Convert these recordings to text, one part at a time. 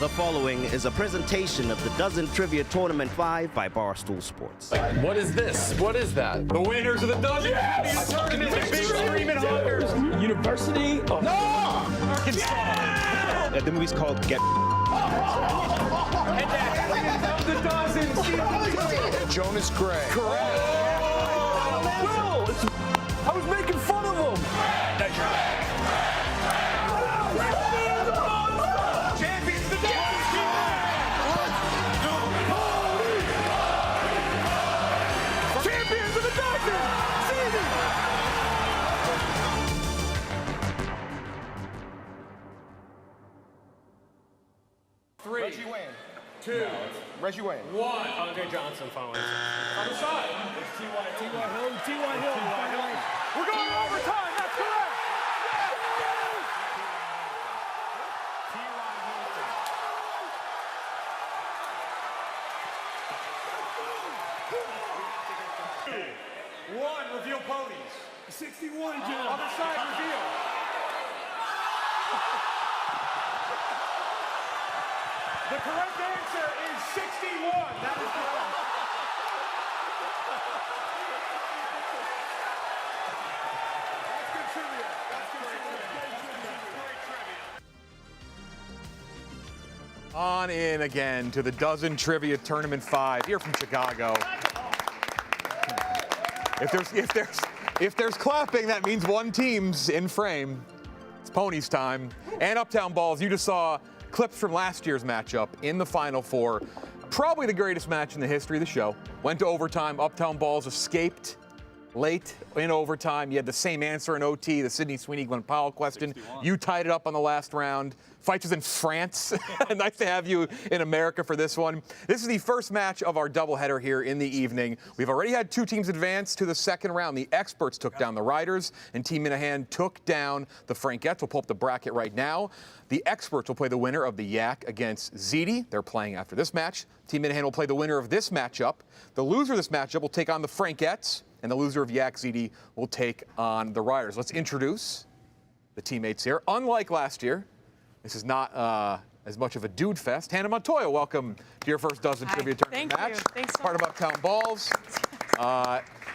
The following is a presentation of the Dozen Trivia Tournament 5 by Barstool Sports. What is this? What is that? The winners of the Dozen Tournament, the big screaming honkers. University of Arkansas. Yeah! The movie's called Get. The Dozen. Jonas Gray. Correct. Will, I was making fun of him. Reggie Wayne. 2. Reggie Wayne. 1. Andre Johnson following. On the side. T.Y. Hill. We're going overtime. That's correct. One, reveal ponies. 61, Jim. Other side, reveal. The correct answer is 61. That is correct. That's good trivia. That's good trivia. On in again to the Dozen Trivia Tournament 5 here from Chicago. If there's clapping, that means one team's in frame. It's Ponies time. And Uptown Balls, you just saw clips from last year's matchup in the Final Four. Probably the greatest match in the history of the show. Went to overtime. Uptown Balls escaped late in overtime. You had the same answer in OT, the Sidney Sweeney-Glenn Powell question. 61. You tied it up on the last round. Fight was in France. Nice to have you in America for this one. This is the first match of our doubleheader here in the evening. We've already had two teams advance to the second round. The experts took down the Riders, and Team Minahan took down the Frankettes. We'll pull up the bracket right now. The experts will play the winner of the Yak against Ziti. They're playing after this match. Team Minahan will play the winner of this matchup. The loser of this matchup will take on the Frankettes, and the loser of Yak Ziti will take on the Riders. Let's introduce the teammates here. Unlike last year, this is not as much of a dude fest. Hannah Montoya, welcome to your first Dozen Trivia Tournament match. Thanks so Part of Uptown Balls.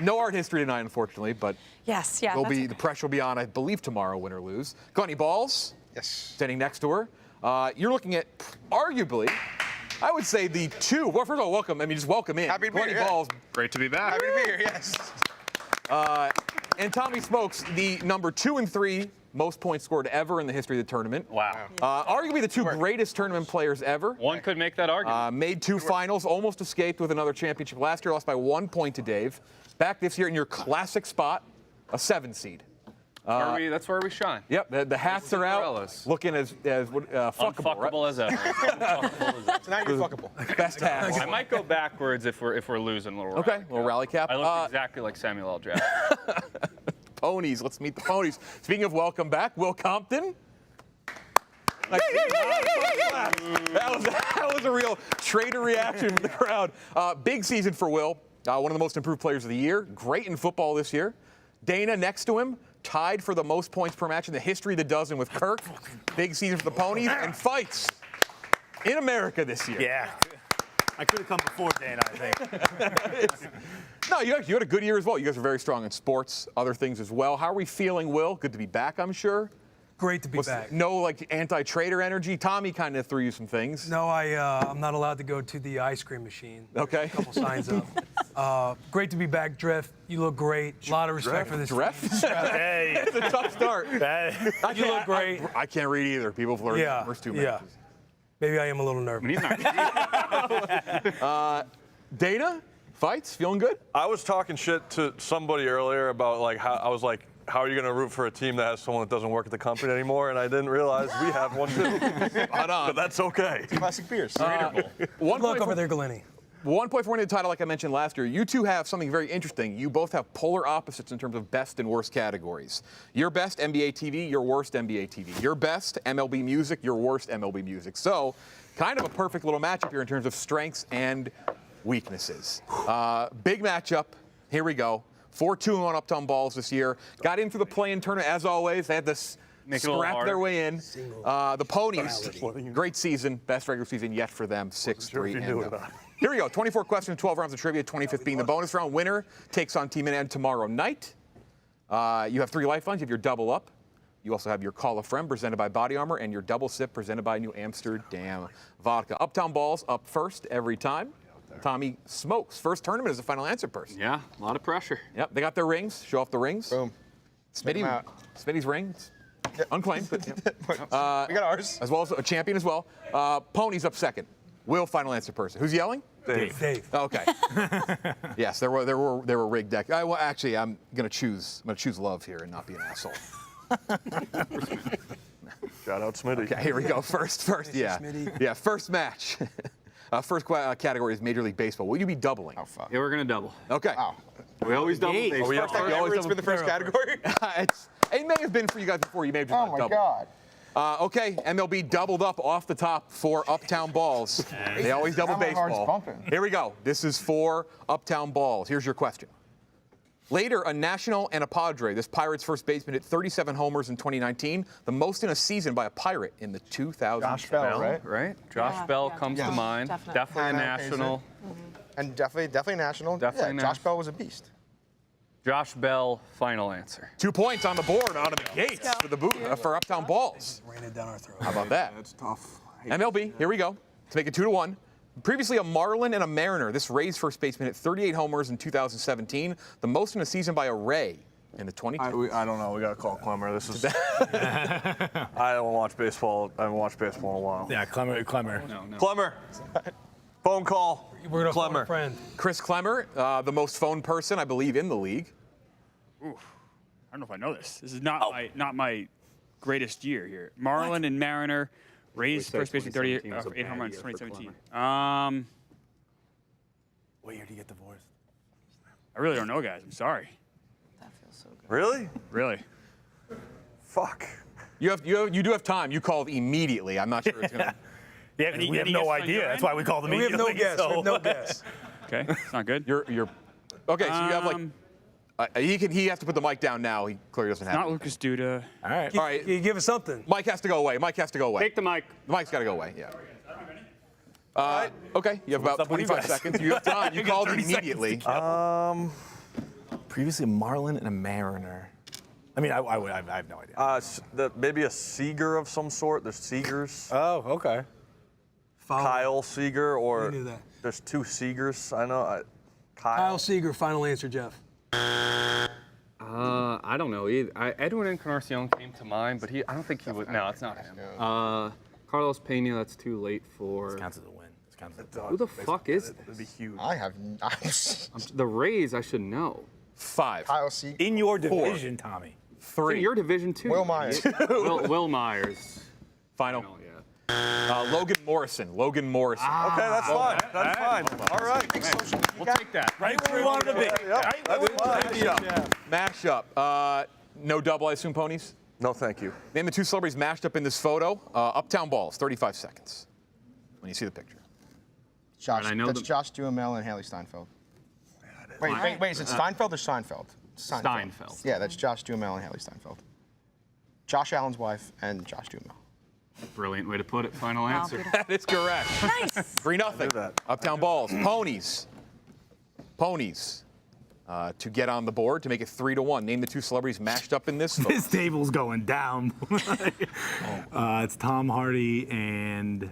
No art history tonight, unfortunately, but yes, yeah. the pressure will be on, I believe, tomorrow, win or lose. Gunny Balls. Yes. Standing next to her. You're looking at arguably, I would say the two. Well, first of all, welcome. I mean, just welcome in. Happy to be here. Balls. Great to be back. Happy to be here, yes. And Tommy Smokes, the number 2 and 3 most points scored ever in the history of the tournament. Wow. Arguably the two greatest tournament players ever. One could make that argument. Made 2 finals, almost escaped with another championship last year, lost by 1 point to Dave. Back this year in your classic spot, a 7 seed. That's where we shine. Yep, the hats are out, looking as fuckable, right? Unfuckable as ever. So now you're fuckable. Best hats. I might go backwards if we're losing a little. Okay, little rally cap. I look exactly like Samuel L. Jackson. Ponies, let's meet the Ponies. Speaking of welcome back, Will Compton. That was a real traitor reaction from the crowd. Big season for Will. One of the most improved players of the year. Great in football this year. Dana next to him, tied for the most points per match in the history of the Dozen with Kirk. Big season for the Ponies and fights in America this year. Yeah. I could have come before Dana, I think. No, you had a good year as well. You guys are very strong in sports, other things as well. How are we feeling, Will? Good to be back, I'm sure. Great to be back. No, anti-trader energy. Tommy kind of threw you some things. No, I'm not allowed to go to the ice cream machine. Okay. A couple signs up. Great to be back, Drift. You look great. A lot of respect for this Drift? team. Hey. It's a tough start. You look great. I can't read either. People have learned the first 2 matches. Maybe I am a little nervous. He's not. Dana, fights, feeling good? I was talking shit to somebody earlier about how are you going to root for a team that has someone that doesn't work at the company anymore? And I didn't realize we have one too. But that's okay. Classic beers. Good luck over there, Galeni. 1 point for winning the title, like I mentioned last year. You two have something very interesting. You both have polar opposites in terms of best and worst categories. Your best, NBA TV, your worst, NBA TV. Your best, MLB music, your worst, MLB music. So, kind of a perfect little matchup here in terms of strengths and weaknesses. Big matchup. Here we go. 4-2 on Uptown Balls this year. Got in through the play-in tournament, as always. They had this Make it a little scrap harder. their way in. The Ponies, great season, best regular season yet for them, 6-3. Here we go, 24 questions, 12 rounds of trivia, 25th being the bonus round. Winner takes on Team NN tomorrow night. You have 3 lifelines, you have your double up. You also have your Call a Friend presented by Body Armor and your double sip presented by New Amsterdam Vodka. Uptown Balls up first every time. Tommy smokes. First tournament as a final answer person. Yeah, a lot of pressure. Yep, they got their rings. Show off the rings. Boom. Smitty's rings. Unclaimed, but yep. We got ours. As well as a champion as well. Ponies up second. Will final answer person. Who's yelling? Dave. Okay. Yes, there were rigged decks. Well, actually, I'm gonna choose love here and not be an asshole. Shout out Smitty. Okay, here we go. First, yeah. Yeah, first match. First category is Major League Baseball. Will you be doubling? Oh, fuck. Yeah, we're gonna double. Okay. Wow. We always double baseball. First time ever it's been the first category? It may have been for you guys before. You may have just Oh, not my doubled. God. Okay, MLB doubled up off the top for Uptown Balls. They always double Now my heart's baseball. pumping. Here we go. This is for Uptown Balls. Here's your question. Later, a National and a Padre. This Pirates first baseman hit 37 homers in 2019, the most in a season by a Pirate in the 2000s. Josh Bell, right? Right? Josh Bell comes to mind. Definitely a Hannah national. And definitely national. Definitely yeah, Josh Bell was a beast. Josh Bell, final answer. 2 points on the board out of the gates for Uptown Balls. Ran it down our throat. How about that? That's tough. MLB, here we go. To make it 2-1. Previously a Marlin and a Mariner, this Rays first baseman hit 38 homers in 2017, the most in a season by a Ray in the 2010s. I don't know. We got to call Clemmer. This is. I don't watch baseball. I haven't watched baseball in a while. Yeah, Clemmer. No. Clemmer. Phone call. We're gonna phone Clemmer. a friend. Chris Clemmer, the most phoned person, I believe, in the league. I don't know if I know this. This is not my greatest year here. Marlin and Mariner, Rays first baseman 38 8 home runs 2017. What year did you get divorced? I really don't know, guys. I'm sorry. That feels so good. Really? Really. Fuck. You do have time. You called immediately. I'm not sure it's gonna. Yeah, because we have any no guess on idea. your That's end? why we called We have no immediately. guess. We have no guess. Okay, it's not good. You're okay. So you have like. He has to put the mic down now. He clearly doesn't have. Not it. Lucas Duda. All right. All right. You give us something. Mike has to go away. Mike has to go away. Take the mic. The mic's got to go away. Yeah. Okay. You have about up with you 25 guys? seconds. You have time. You You got called 30 seconds immediately. to Previously a Marlin and a Mariner. I mean, I have no idea. Maybe a Seager of some sort. There's Seagers. Oh, okay. Kyle Seager, or We knew that. there's 2 Seagers. I know. Kyle Seager, final answer, Jeff. I don't know either. Edwin Encarnacion came to mind, but I don't think he would. No, it's not him. Carlos Pena, that's too late for. Counts as a win. Counts as a Who the fuck is It'd this? be huge. I have The Rays, I should know. 5, Kyle Seager. In your division, Tommy. It's 3. in your division too. Will Myers. Will Myers. Final. Oh, yeah. Logan Morrison. Okay, that's fine. That's fine. All right. We'll take that. Right where we wanted to be. Yep, that's fine. Mashup. No double, I assume, Ponies? No, thank you. Name the 2 celebrities mashed up in this photo. Uptown Balls, 35 seconds. When you see the picture. Josh, I know that's them. Josh Duhamel and Haley Steinfeld. Wait, is it Steinfeld or Seinfeld? Steinfeld. Yeah, that's Josh Duhamel and Haley Steinfeld. Josh Allen's wife and Josh Duhamel. Brilliant way to put it. Final answer. That is correct. Nice. 3-0. that. Uptown Balls. Ponies. To get on the board to make it 3-1. Name the 2 celebrities mashed up in this photo. This table's going down. It's Tom Hardy and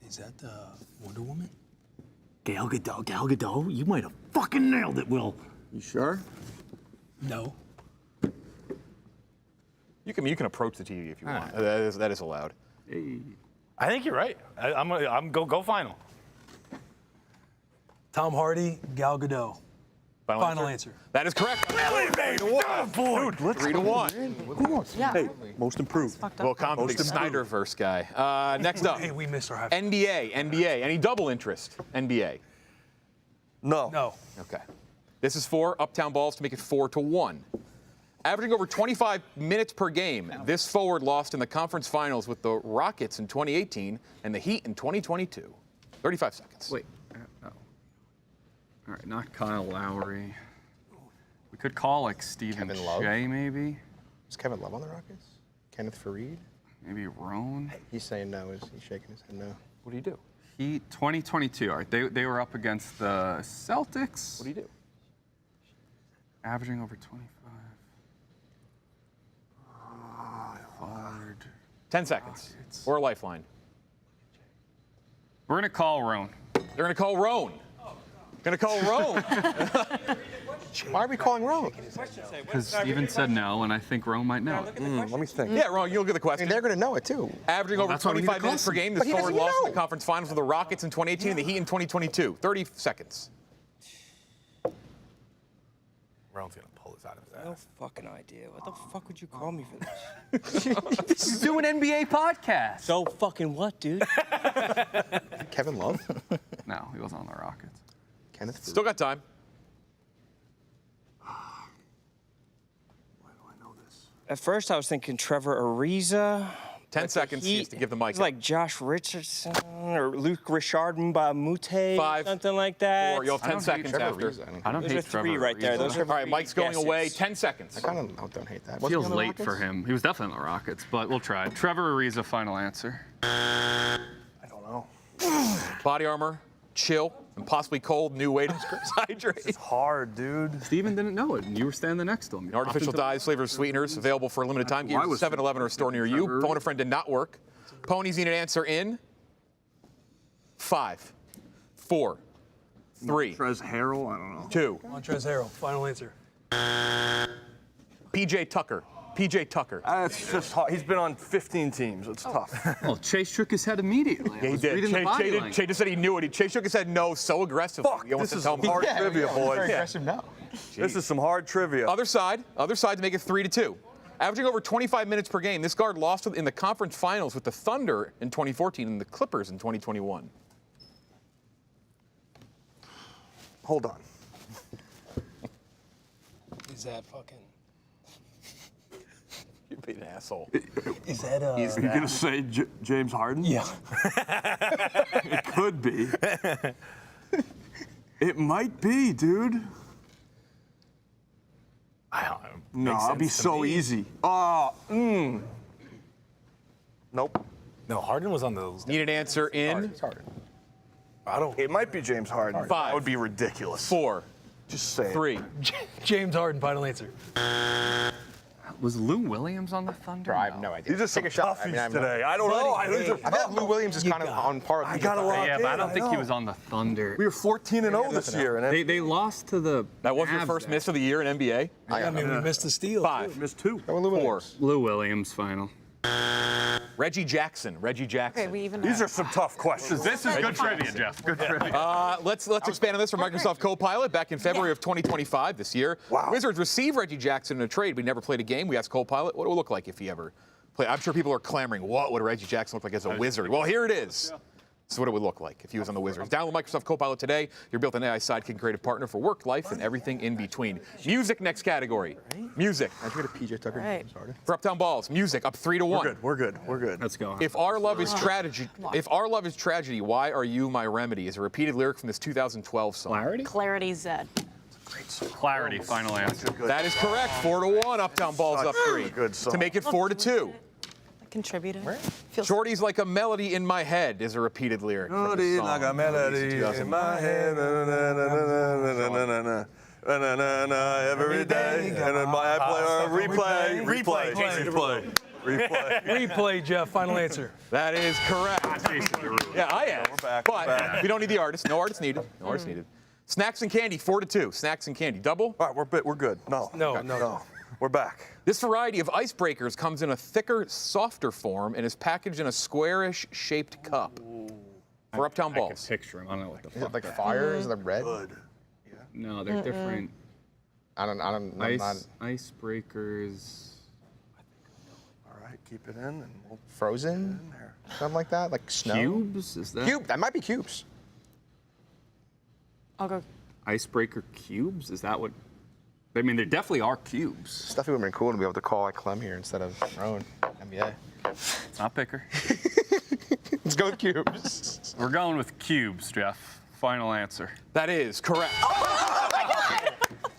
Is that Wonder Woman? Gal Gadot. Gal Gadot? You might have fucking nailed it, Will. You sure? No. You can approach the TV if you want. That is allowed. I think you're right. I'm go final. Tom Hardy, Gal Gadot. Final answer. That is correct. Really, baby? Dude, 3-1. Yeah. Most improved. Well, Compton, big Snyderverse guy. Next up, Hey, we missed our high five. NBA. Any double interest? NBA. No. No. Okay. This is for Uptown Balls to make it 4-1. Averaging over 25 minutes per game, this forward lost in the conference finals with the Rockets in 2018 and the Heat in 2022. 35 seconds. Wait. All right, not Kyle Lowry. We could call like Stephen Kevin Love? Shea, maybe. Is Kevin Love on the Rockets? Kenneth Fareed? Maybe Roan. He's saying no. He's shaking his head no. What do you do? He 2022. All right, they were up against the Celtics. What do you do? Averaging over 25. Forward. 10 seconds. Or a lifeline. We're gonna call Roan. They're gonna call Roan. Gonna call Roan. Why are we calling Roan? Because Steven said no, and I think Roan might know. Let me think. Yeah, Roan, you look at the I question. mean, they're going to know it too. Averaging over that's why we need to 25 minutes per call game. But This he forward doesn't lost in know. the conference finals with the Rockets in 2018 and the Heat in 2022. 30 seconds. Ron's gonna pull this out of his No ass. fucking idea. What the fuck would you call me for this? This is doing NBA podcast. So fucking what, dude? Kevin Love? No, he wasn't on the Rockets. Kenneth Fareed. Still got time. At first, I was thinking Trevor Ariza. 10 seconds. He has to give the mic. It's like Josh Richardson or Luke Richard Mbamute, 5, something like that. 4. You'll have 10 seconds after. I don't Those are hate three Trevor right there. Ariza. Those are All right, three Mike's going guesses. away. 10 seconds. I kind of don't hate that. Feels late for him. He was definitely on the Rockets, but we'll try. Trevor Ariza, final answer. I don't know. Body armor, chill, and possibly cold. New way to hydrate. It's hard, dude. Steven didn't know it, and you were standing next to him. Artificial dyes, flavors, sweeteners, available for a limited time. Get Why yours was 7-Eleven or a store near you. Trevor- Phone a friend did not work. Ponies need an answer in 5, 4, 3, Trez Harrell, I don't know. 2. Montrezl Harrell, final answer. PJ Tucker. PJ Tucker. It's just hard. He's been on 15 teams. It's tough. Well, Chase shook his head immediately. I Yeah, he was did. reading the Chase, body Chase, language. Chase just said he knew it. Chase shook his head no so aggressively. Fuck, He wants this to is tell him hard trivia, boys. Very aggressive now. This is some hard trivia. Other side to make it 3-2. Averaging over 25 minutes per game, this guard lost in the conference finals with the Thunder in 2014 and the Clippers in 2021. Hold on. Is that fucking? You'd be an asshole. Is that Are you going to say James Harden? Yeah. It could be. It might be, dude. No, it'll be so easy. Nope. No, Harden was on the. Need an answer in It's hard. I don't. It might be James Harden. 5. That would be ridiculous. 4, Just say it. 3. James Harden, final answer. Was Lou Williams on the Thunder? Bro, I have no idea. These are some Take a shot. toughies I'm today. I don't know. I bet Lou Williams is kind of on par with I me. got a lot. Yeah, but I don't I think he know. was on the Thunder. We were 14-0 this year, and They lost to the. That was your Mavs first there. miss of the year in NBA? I mean, we missed the steal. 5, missed 2. Go with Lou 4. Williams. Lou Williams, final. Reggie Jackson. Okay, we even These are some tough questions. This is good trivia, Jeff. Good trivia. Let's expand on this for Microsoft Copilot. Back in February of 2025 this year, Wizards received Reggie Jackson in a trade, but he never played a game. We asked Copilot what it would look like if he ever played. I'm sure people are clamoring, what would Reggie Jackson look like as a Wizard? Well, here it is. This is what it would look like if he was on the Wizards. Download Microsoft Copilot today. Your built-in AI sidekick and creative partner for work, life, and everything in between. Music, next category. Music. I should get a PJ Tucker. Right. Started. For Uptown Balls, music up 3-1. We're good. Let's go. If our love is tragedy, why are you my remedy? Is a repeated lyric from this 2012 song. Clarity? Clarity Zed. Clarity, final answer. That is correct. 4-1. Uptown Balls up 3. Good song. To make it 4-2. Contributed. Feels Shorty's like a melody in my head is a repeated lyric. from the song. like a melody in my head. Every day. And then I play replay. Replay, Jeff, final answer. That is correct. Yeah, I am. But we don't need the artist. No artist needed. No artist needed. Snacks and candy, 4-2. Snacks and candy. Double? All right, we're good. No. We're back. This variety of icebreakers comes in a thicker, softer form and is packaged in a squarish shaped cup. For Uptown Balls. Picture him. I don't know what the Is it fuck. like fire? Is it like red? No, they're different. I'm not Icebreakers. All right, keep it in, and we'll frozen. Something like that, like snow. Cubes? Is that? Cube. That might be cubes. I'll go. Icebreaker cubes? Is that what? I mean, there definitely are cubes. Stuff would have been cool to be able to call like Clem here instead of Rowan. NBA. It's not Picker. Let's go with cubes. We're going with cubes, Jeff. Final answer. That is correct.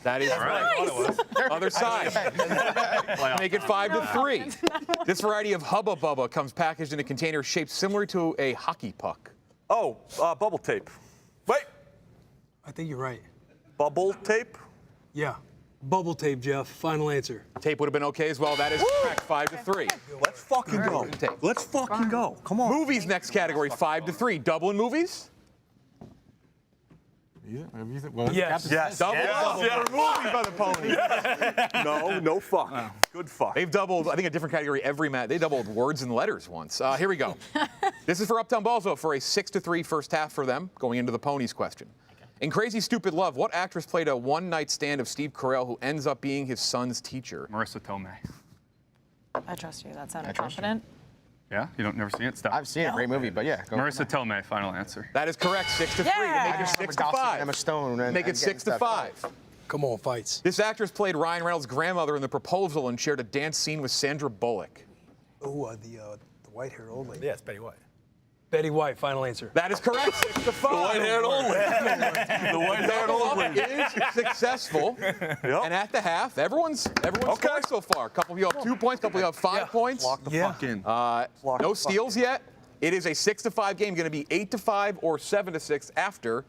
That is right. Other side. Make it 5-3. This variety of Hubba Bubba comes packaged in a container shaped similar to a hockey puck. Oh, bubble tape. Wait, I think you're right. bubble tape? Yeah. Bubble tape, Jeff. Final answer. Tape would have been okay as well. That is correct. 5-3. Let's fucking go. Let's fucking go. Come on. Movies next category, 5-3. Double in movies? Yes. Yes. Double Yes. for movies by the Ponies. No fuck. Good fuck. They've doubled, I think, a different category every match. They doubled words and letters once. Here we go. This is for Uptown Balls, though, for a 6-3 first half for them, going into the Ponies question. In Crazy Stupid Love, what actress played a one-night stand of Steve Carell who ends up being his son's teacher? Marissa Tomei. I trust you. That sounded confident. Yeah? You don't never seen it? Stop. I've seen it. Great movie, but yeah. Go. Marissa Tomei, final answer. That is correct. 6-3. Yeah. Make it Emma Gossett and 6-5. Emma Stone. And, Make it and getting stuff 6-5. Come on, fights. This actress played Ryan Reynolds' grandmother in The Proposal and shared a dance scene with Sandra Bullock. Oh, the white-haired old lady. Yeah, it's Betty White. Betty White, final answer. That is correct. 6-5. The white-haired old lady. The white-haired old lady. Is successful. And at the half, everyone's scored so far. A couple of you have 2 points, a couple of you have 5 points. Lock the fuck in. No steals yet. It is a 6-5 game, going to be 8-5 or 7-6 after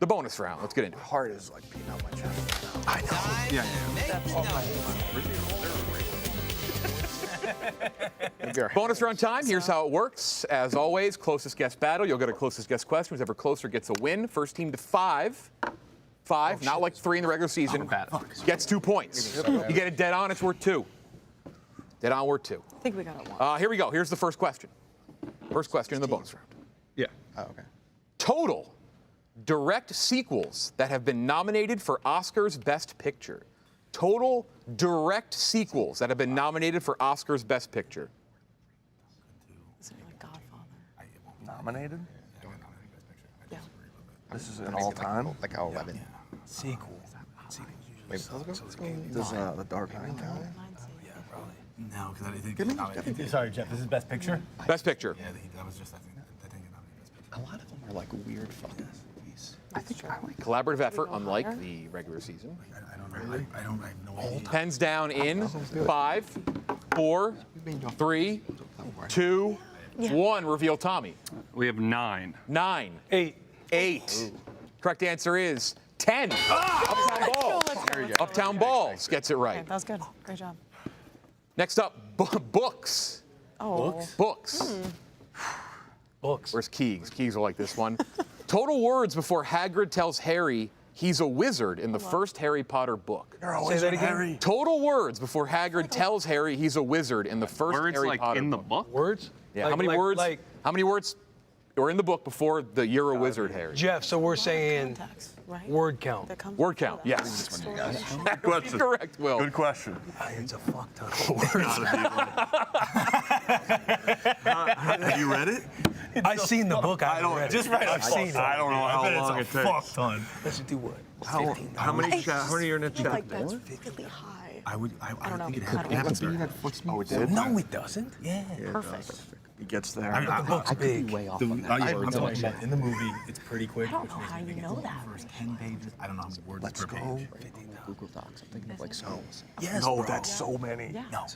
the bonus round. Let's get into it. Heart is like beating out my chest. I know. Bonus round time. Here's how it works. As always, closest guess battle. You'll get a closest guess question. Whoever closer gets a win. First team to 5. 5, not like 3 in the regular season. Gets 2 points. You get it dead on, it's worth 2. Dead on, worth 2. I think we got it one. Here we go. Here's the first question. First question in the bonus round. Yeah. Oh, okay. Total direct sequels that have been nominated for Oscar's Best Picture. Total direct sequels that have been nominated for Oscar's Best Picture. Is it like Godfather? Nominated? Yeah. This is an all-time. Like 11. Sequel. Wait, let's go. This is The Dark Knight. Yeah, probably. No, because I think. Sorry, Jeff. This is Best Picture? Best Picture. Yeah, that was just, I think Best Picture. A lot of them are like weird fucking movies. I think I like collaborative effort, unlike the regular season. I don't know. I have no idea. Pens down in 5, 4, 3, 2, 1. Reveal Tommy. We have 9. 9. 8. 8. Correct answer is 10. Uptown Balls. Uptown Balls gets it right. Okay, that was good. Great job. Next up, books. Oh. Books. Books. Where's Keegs? Keegs will like this one. Total words before Hagrid tells Harry he's a wizard in the first Harry Potter book. Say that again. Total words before Hagrid tells Harry he's a wizard in the first Words Harry like Potter in the book. book? Words? Yeah. Like- How many like- words? like- How many words were in the book before the "You're a Wizard" Harry? Jeff, so we're saying Context, right? word count. That comes Word count. before that. Yes. Good question. Correct, Will. Good question. It's a fuck ton of words. Have you read it? I've seen the book. I haven't read it. Just right. I've seen it. I don't know how long it takes. ton. Let's do what? How many are in a Like chapter? that's really high. I don't know. think it I don't know. happens. Oh, it did? No, it doesn't. Yeah. Perfect. He gets there. The book's big. I'm talking about in the movie, it's pretty quick. I don't know how you know that. First 10 pages. I don't know how many words per page. Google Docs. I'm thinking of like songs. Yes, No, bro. that's so many. Yeah. No,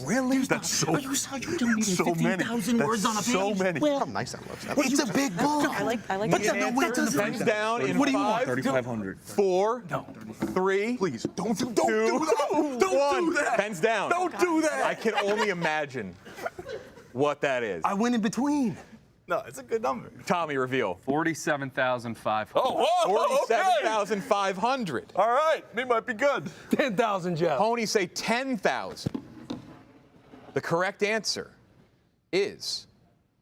really? That's so. Are you telling me there's so many. 15,000 words on a page? So many. How nice that looks. It's a big book. I like But the no, wait, doesn't Pens down in What do you 5, want? 3,500. 4, 3, Please, don't do 2, that. Don't 1. do that. Pens down. Don't do that. I can only imagine what that is. I went in between. No, it's a good number. Tommy, reveal. 47,500. Oh, whoa, okay. 47,500. All right, me might be good. 10,000, Jeff. Ponies say 10,000. The correct answer is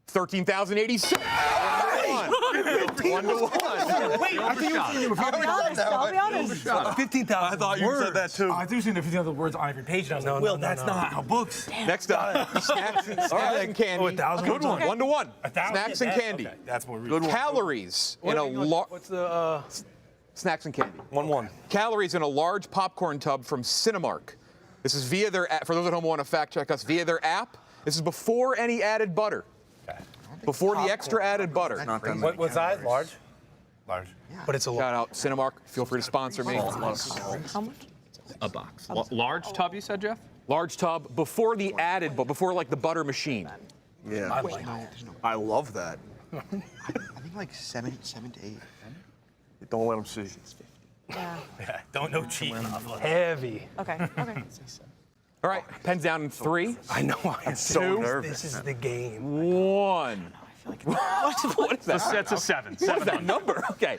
13,086. 1 to 1. Wait, I think I'll be honest. 15,000 I thought you said that too. I thought you said 15,000 words on every page. And I was like, Will, that's not how books. Next up, snacks and candy. Oh, 1,000 Good one. words. 1 to 1. 1,000? Snacks and candy. Okay, that's more Good one. Calories in a large. What's the Snacks and candy. 1-1. Calories in a large popcorn tub from Cinemark. This is via their app. For those at home who want to fact check us, via their app. This is before any added butter. Before the extra added butter. Not that What size? Large? Large. But it's a lot. Shout out Cinemark. Feel free to sponsor me. How much? A box. Large tub, you said, Jeff? Large tub before the added, but before like the butter machine. Yeah. I love that. I think like seven to 8. Don't let them see. Yeah. Yeah. Don't know cheating. Heavy. Okay. Okay. All right, pens down in 3. I know. I'm so nervous. This is the game. 1. What is that? That's a 7. What is that number? Okay.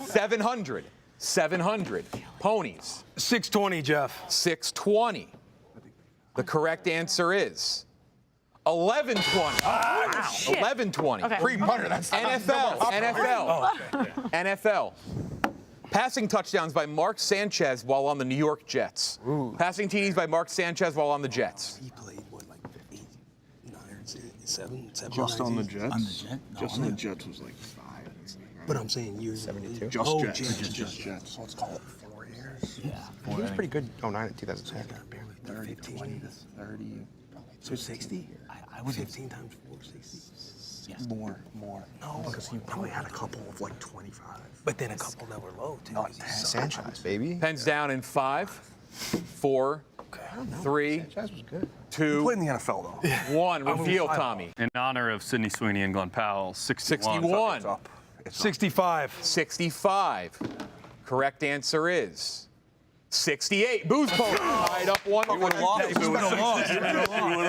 700. 700. Ponies. 620, Jeff. 620. The correct answer is 1120. Wow. 1120. Okay. Pre-punter, that's NFL. Passing touchdowns by Mark Sanchez while on the New York Jets. Passing TDs by Mark Sanchez while on the Jets. He played, what, like 8, 9, 7, Just on the Jets? On the Jet? No, Just on the Jets was like 5. But I'm saying years. 72. Just Jets. Just Jets. So let's call it 4 years. Yeah. He was pretty good 09 and 2010. 30, 20 to 30. So 60? I would 15 times 4, 60. Yes. More. No, because he probably had a couple of like 25. But then a couple that were low, too. Sanchez, baby. Pens down in 5, 4, 3, Sanchez was good. 2, Played in the NFL though. 1. Reveal, Tommy. In honor of Sidney Sweeney and Glenn Powell, 61. 61. It's up. 65. 65. Correct answer is 68. Booze Pony tied up 1. You would have lost. You would have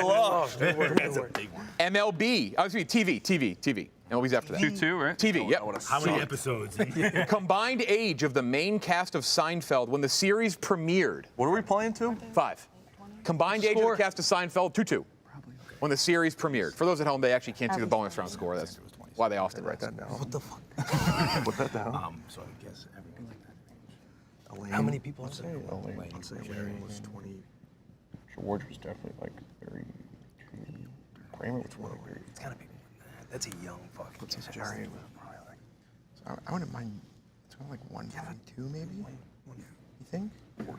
lost. That's a big one. MLB. Oh, excuse me, TV. MLB's after that. 2-2, right? TV, yep. How many episodes? Combined age of the main cast of Seinfeld when the series premiered. What are we playing to? 5. Combined age of the cast of Seinfeld, 2-2. When the series premiered. For those at home, they actually can't see the bonus round score. That's why they often write that down. What the fuck? Put that down. So I guess everything like that range. How many people are there? I'd say Larry was 20. George was definitely like 30. Kramer was 20. It's gotta be more than that. That's a young fucking. Jerry was probably like. So I wouldn't mind. It's kind of like 142 maybe. You think? 14,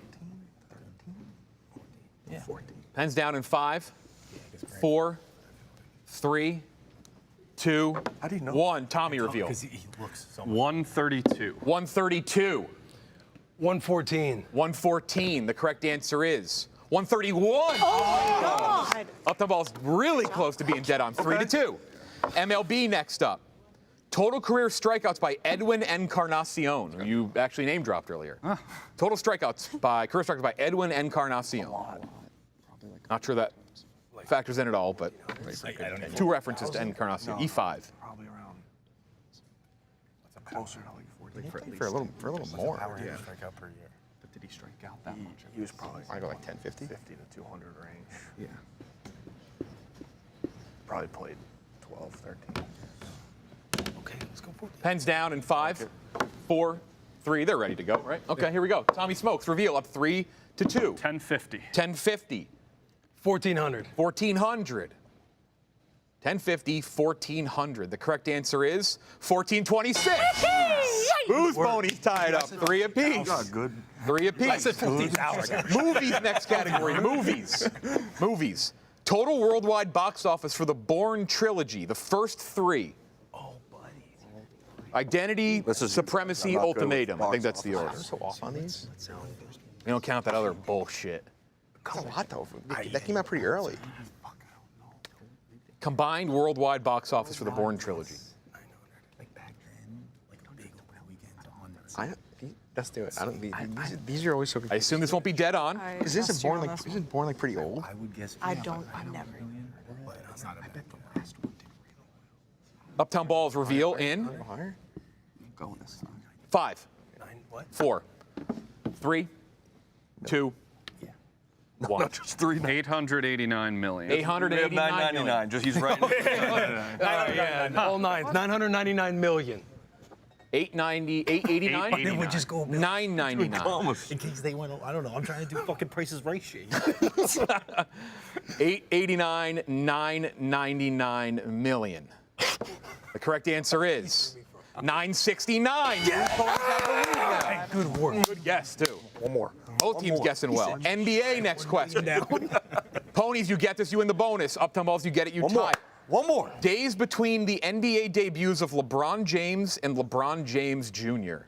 13. Yeah. 14. Pens down in 5, 4, 3, 2, How do you know? 1. Tommy reveal. Because he looks so much. 132. 132. 114. 114. The correct answer is 131. Oh my God. Uptown Ball's really close to being dead on. 3-2. MLB next up. Total career strikeouts by Edwin Encarnacion, who you actually name dropped earlier. Total strikeouts by career strikeouts by Edwin Encarnacion. Not sure that factors in at all, but 2 references to Encarnacion. E5. Probably around. Closer to like 40. For a little more. Yeah. Strikeout per year. But did he strike out that much? He was probably I go like 10, 50. 50 to 200 range. Yeah. Probably played 12, 13. Okay, let's go for it. Pens down in 5, 4, 3. They're ready to go, right? Okay, here we go. Tommy Smokes reveal up 3-2. 1050. 1050. 1400. 1400. 1050, 1400. The correct answer is 1426. Booze Ponies tied up. 3 apiece. Got good. 3 apiece. Movies next category. Movies. Total worldwide box office for the Bourne trilogy, the first 3. Oh, buddy. Identity, Supremacy, I'm not good with Ultimatum. I think box that's the order. I'm so off on these. We don't count that other bullshit. That's a lot though. That came out pretty early. Combined worldwide box office for the Bourne trilogy. Like back then, like big opening weekend on. Let's do it. I don't. These are always so. I assume this won't be dead on. Is this a Bourne like? Isn't Bourne like pretty old? I would guess. I yeah, don't. but I've never. But it's not a bad the last one did really Uptown Balls reveal in Higher? well. Go this time. 5, what? 4, 3, 2, 1. Not just 3. 889 million. 889 million. Just he's right. All nines. 999 million. 890, 889? Then we just go. 999. In case they went, I don't know. I'm trying to do fucking Price's Right shit. 889, 999 million. The correct answer is 969. Yeah. Good work. Good guess, too. One more. Both teams guessing well. NBA next question. Ponies, you get this, you win the bonus. Uptown Balls, you get it, you tie. One more. Days between the NBA debuts of LeBron James and LeBron James Jr.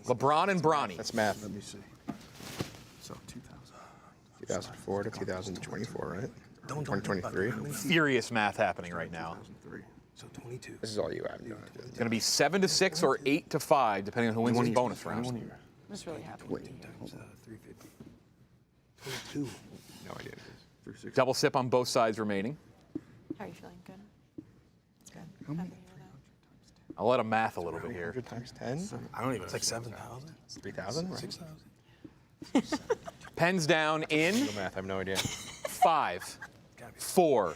LeBron and Bronny. That's math. Let me see. So 2004 to 2024, right? Don't 2023. Furious math happening right now. 2003. So 22. This is all you have. No idea. It's going to be 7 to 6 or 8 to 5, depending on who wins this bonus round. I'm just really happy. 350. 22. No idea. Double sip on both sides remaining. How are you feeling? Good? Good. Happy to hear that. I'll let him math a little bit here. 100 times 10? I don't even. It's like 7,000. 3,000? Right? 6,000. Pens down in No math. I have no idea. 5, 4,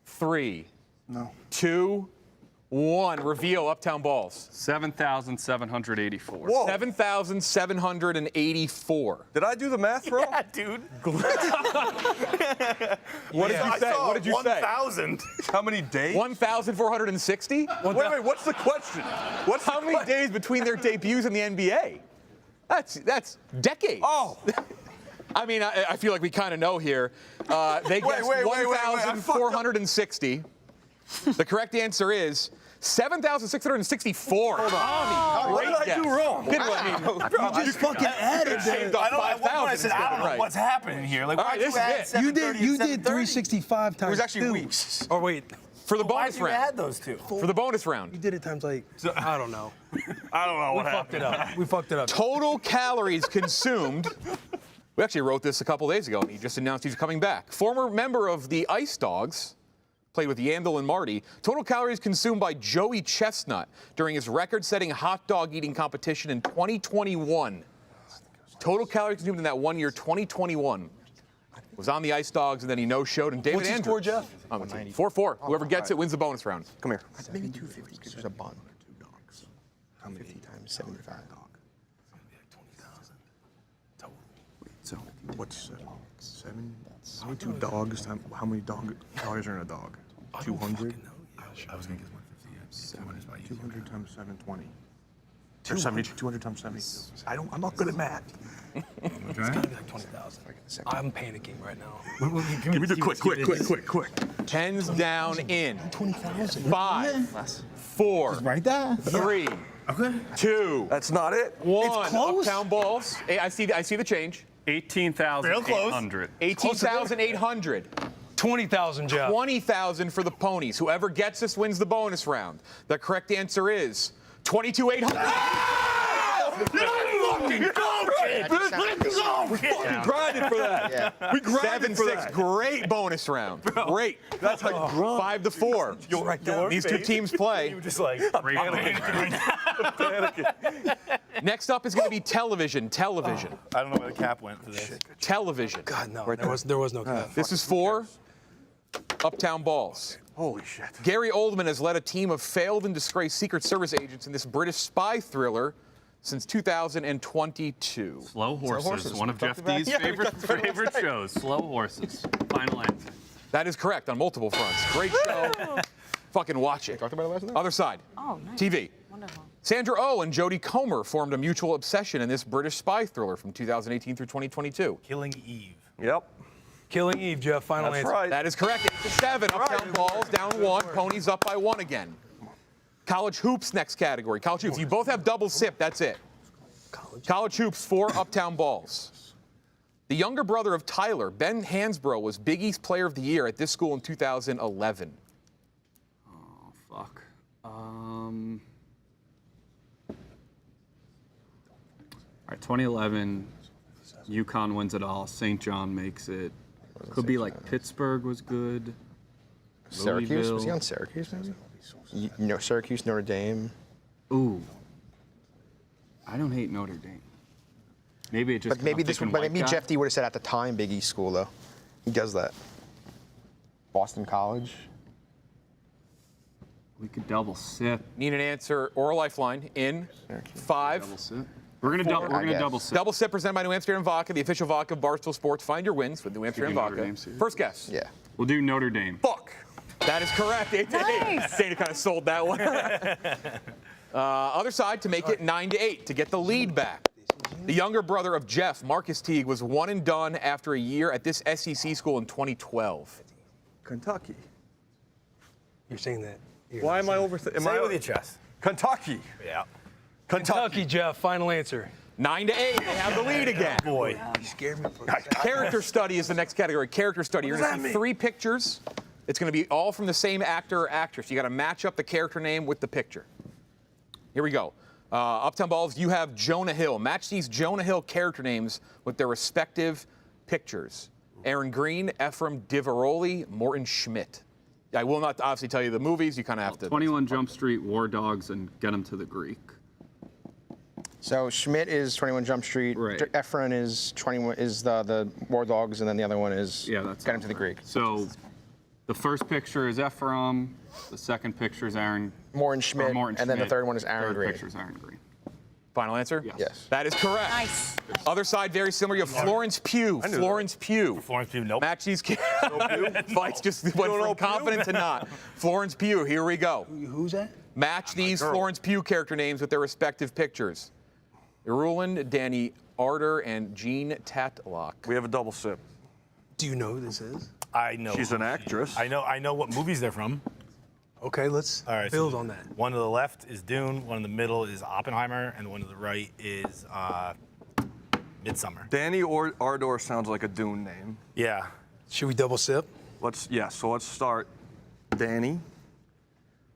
3, No. 2, 1. Reveal Uptown balls. 7,784. Whoa. 7,784. Did I do the math wrong? Yeah, dude. What did you say? What did you say? 1,000. How many days? 1,460? Wait, what's the question? What's How many days between their debuts in the NBA? That's decades. Oh. I mean, I feel like we kind of know here. They guessed wait, I fucked up. 1,460. The correct answer is 7,664. Hold on. What did I do wrong? You just fucking added shaved off 5,000. I don't know what's happening here. Like, All right, this is it. You did 365 times. It was actually 2. weeks. Oh, wait. For the Why bonus did you round. add those two? For the bonus round. You did it times like. I don't know. I don't know We what fucked happened. it up. We fucked it up. Total calories consumed. We actually wrote this a couple days ago, and he just announced he's coming back. Former member of the Ice Dogs, played with Yandel and Marty. Total calories consumed by Joey Chestnut during his record-setting hot dog eating competition in 2021. Total calories consumed in that 1 year, 2021. Was on the Ice Dogs, and then he no-showed. And David What's your Andrews. score, Jeff? 4-4. Whoever gets it wins the bonus round. Come here. Maybe 250 because there's a bun. How many times 75? So what's 7? How many 2 dogs? How many dollars are in a dog? 200. I was gonna guess 150. 200 times 720. Or 70. 200 times 70. I'm not good at math. It's gotta be like 20,000. I'm panicking right now. Give me the quick. Pens down in 20,000. 5, 4, Right there. 3, Okay. 2, That's not it. 1. close. Uptown balls. Hey, I see the change. 18,800. 18,800. 20,000, Jeff. 20,000 for the Ponies. Whoever gets this wins the bonus round. The correct answer is 22,800. Grinded for that. Yeah. We grinded for 7-6. that. Great bonus round. Great. That's like 5 to 4. These two teams play. Just like, Next up is going to be television. I don't know where the cap went for this. Television. God, no. There was no cap. This is for Uptown balls. Holy shit. Gary Oldman has led a team of failed and disgraced Secret Service agents in this British spy thriller since 2022. Slow Horses, one of Jeff D's favorite shows. Slow Horses. Final answer. That is correct on multiple fronts. Great show. Fucking watch it. Talked about it last night? Other side. Oh, nice. TV. Wonderful. Sandra Oh and Jodie Comer formed a mutual obsession in this British spy thriller from 2018 through 2022. Killing Eve. Yep. Killing Eve, Jeff. Final That's answer. right. That is correct. 8-7. Uptown balls down 1. Ponies up by 1 again. College hoops next category. College hoops. You both have double sip. That's it. College hoops for Uptown balls. The younger brother of Tyler, Ben Hansbrough, was Big East Player of the Year at this school in 2011. Oh, fuck. All right, 2011, UConn wins it all. St. John makes it. Could be like Pittsburgh was good. Syracuse? Was he Louisville. on Syracuse maybe? You know, Syracuse, Notre Dame. Ooh. I don't hate Notre Dame. Maybe it just. But maybe I'm thinking white maybe guy. Jeff D would have said at the time Big East school though. He does that. Boston College. We could double sip. Need an answer or a lifeline in 5. Double sip. We're gonna double sip. Double sip presented by New Amsterdam Vodka, the official vodka of Barstool Sports. Find your wins with New Amsterdam Notre Vodka. Dame series? First guess. Yeah. We'll do Notre Dame. Fuck. That is correct. 8-8. Nice. Dana kind of sold that one. Other side to make it 9-8 to get the lead back. The younger brother of Jeff, Marcus Teague, was one and done after a year at this SEC school in 2012. Kentucky. You're saying that. Why am I overthinking? Say it with your chest. Kentucky. Yeah. Kentucky, Jeff. Final answer. 9-8. They have the lead again. Boy. You scared me. Character study is the next category. Character study. You're going to see 3 pictures. It's going to be all from the same actor or actress. You got to match up the character name with the picture. Here we go. Uptown Balls, you have Jonah Hill. Match these Jonah Hill character names with their respective pictures. Aaron Green, Ephraim Diveroli, Morton Schmidt. I will not obviously tell you the movies. You kind of have to. 21 Jump Street, War Dogs, and Get 'Em to the Greek. So Schmidt is 21 Jump Street. Right. Efren is 21 is the War Dogs, and then the other one is that's Get Him to the Greek. So the first picture is Ephraim. The second picture is Morton Schmidt, and then the third one is Third Aaron Green. picture is Aaron Green. Final answer? Yes. That is correct. Nice. Other side, very similar. You have Florence Pugh. Florence Pugh. Florence Pugh, nope. Match these fights just went from confident to not. Florence Pugh, here we go. Who's that? Match these Florence Pugh character names with their respective pictures. Irulan, Danny Arter, and Jean Tatlock. We have a double sip. Do you know who this is? I know. She's an actress. I know what movies they're from. Okay, let's build on that. One to the left is Dune, one in the middle is Oppenheimer, and one to the right is Midsummer. Danny Ardor sounds like a Dune name. Yeah. Should we double sip? So let's start. Danny.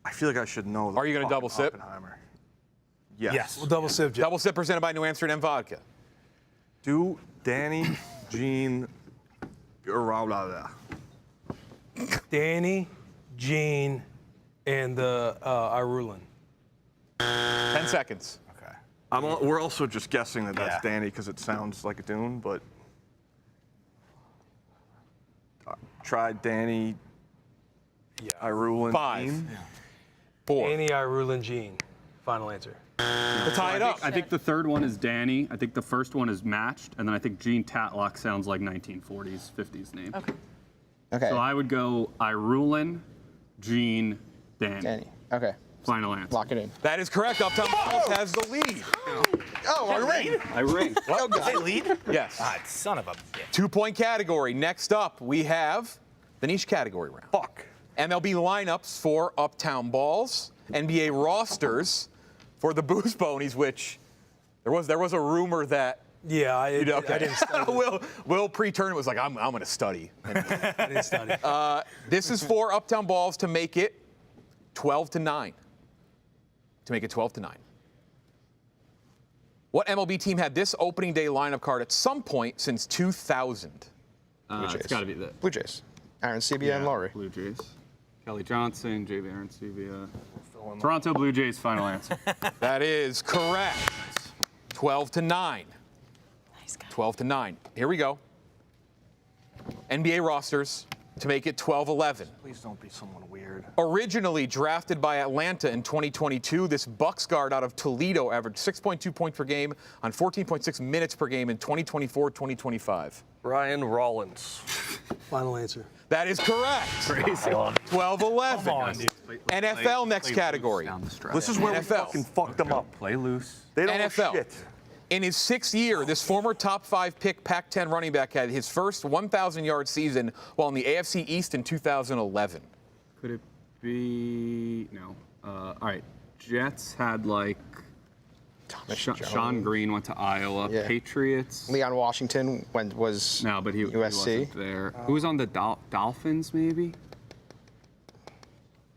I feel like I should know that. Are you going to double sip? Oppenheimer. Yes. Yes. We'll double sip, Jeff. Double sip presented by New Amsterdam Vodka. Do Danny, Jean, Danny, Jean, and Irulan. 10 seconds. Okay. We're also just guessing that that's Danny because it sounds like a Dune, but try Danny, Irulan, 5, Jean. 4. Danny, Irulan, Jean. Final answer. To tie it up. I think the third one is Danny. I think the first one is matched, and then I think Jean Tatlock sounds like 1940s, 50s name. Okay. So I would go Irulan, Jean, Danny. Okay. Final answer. Lock it in. That is correct. Uptown Balls has the lead. Oh, I ring. What? Did they lead? Yes. God, son of a bitch. 2-point category. Next up, we have the niche category round. Fuck. MLB lineups for Uptown Balls. NBA rosters for the Booze Ponies, which there was a rumor that. Yeah, I didn't study. Will pre-tournament was like, I'm going to study. I didn't study. This is for Uptown Balls to make it 12-9. To make it 12-9. What MLB team had this opening day lineup card at some point since 2000? It's got to be the Blue Jays. Aaron Sebia and Laurie. Blue Jays. Kelly Johnson, J.V. Aaron Sebia. Toronto Blue Jays, final answer. That is correct. 12-9. Nice guy. 12-9. Here we go. NBA rosters to make it 12-11. Please don't be someone weird. Originally drafted by Atlanta in 2022, this Bucks guard out of Toledo averaged 6.2 points per game on 14.6 minutes per game in 2024-2025. Ryan Rollins. Final answer. That is correct. 12-11. Come on, dude. NFL next category. This is where we NFL. fucking fucked them up. Play loose. They don't know NFL. shit. In his 6th year, this former top 5 pick Pac-10 running back had his first 1,000-yard season while in the AFC East in 2011. Could it be no? All right. Jets had like Sean Green went to Iowa. Yeah. Patriots. Leon Washington was No, but he USC. wasn't there. Who was on the Dolphins? Maybe.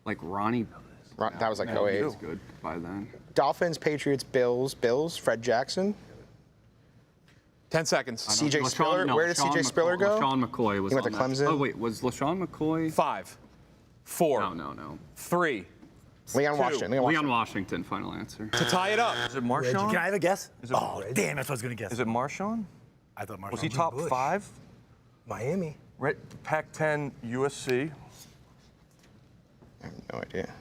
Like Ronnie. That was like He 08. was good by then. Dolphins, Patriots, Bills, Fred Jackson. 10 seconds. CJ Spiller. Where did CJ Spiller go? LaShawn McCoy was He went on to that. Clemson? Oh wait, was LaShawn McCoy? 5, 4, No. 3. Leon Washington. Leon Washington. Final answer. To tie it up. Is it Marshawn? Can I have a guess? Is it, Damn, that's what I was going to guess. is it Marshawn? I thought Marshawn Was he top Bush. 5? Miami. Right, Pac-10 USC. I have no idea.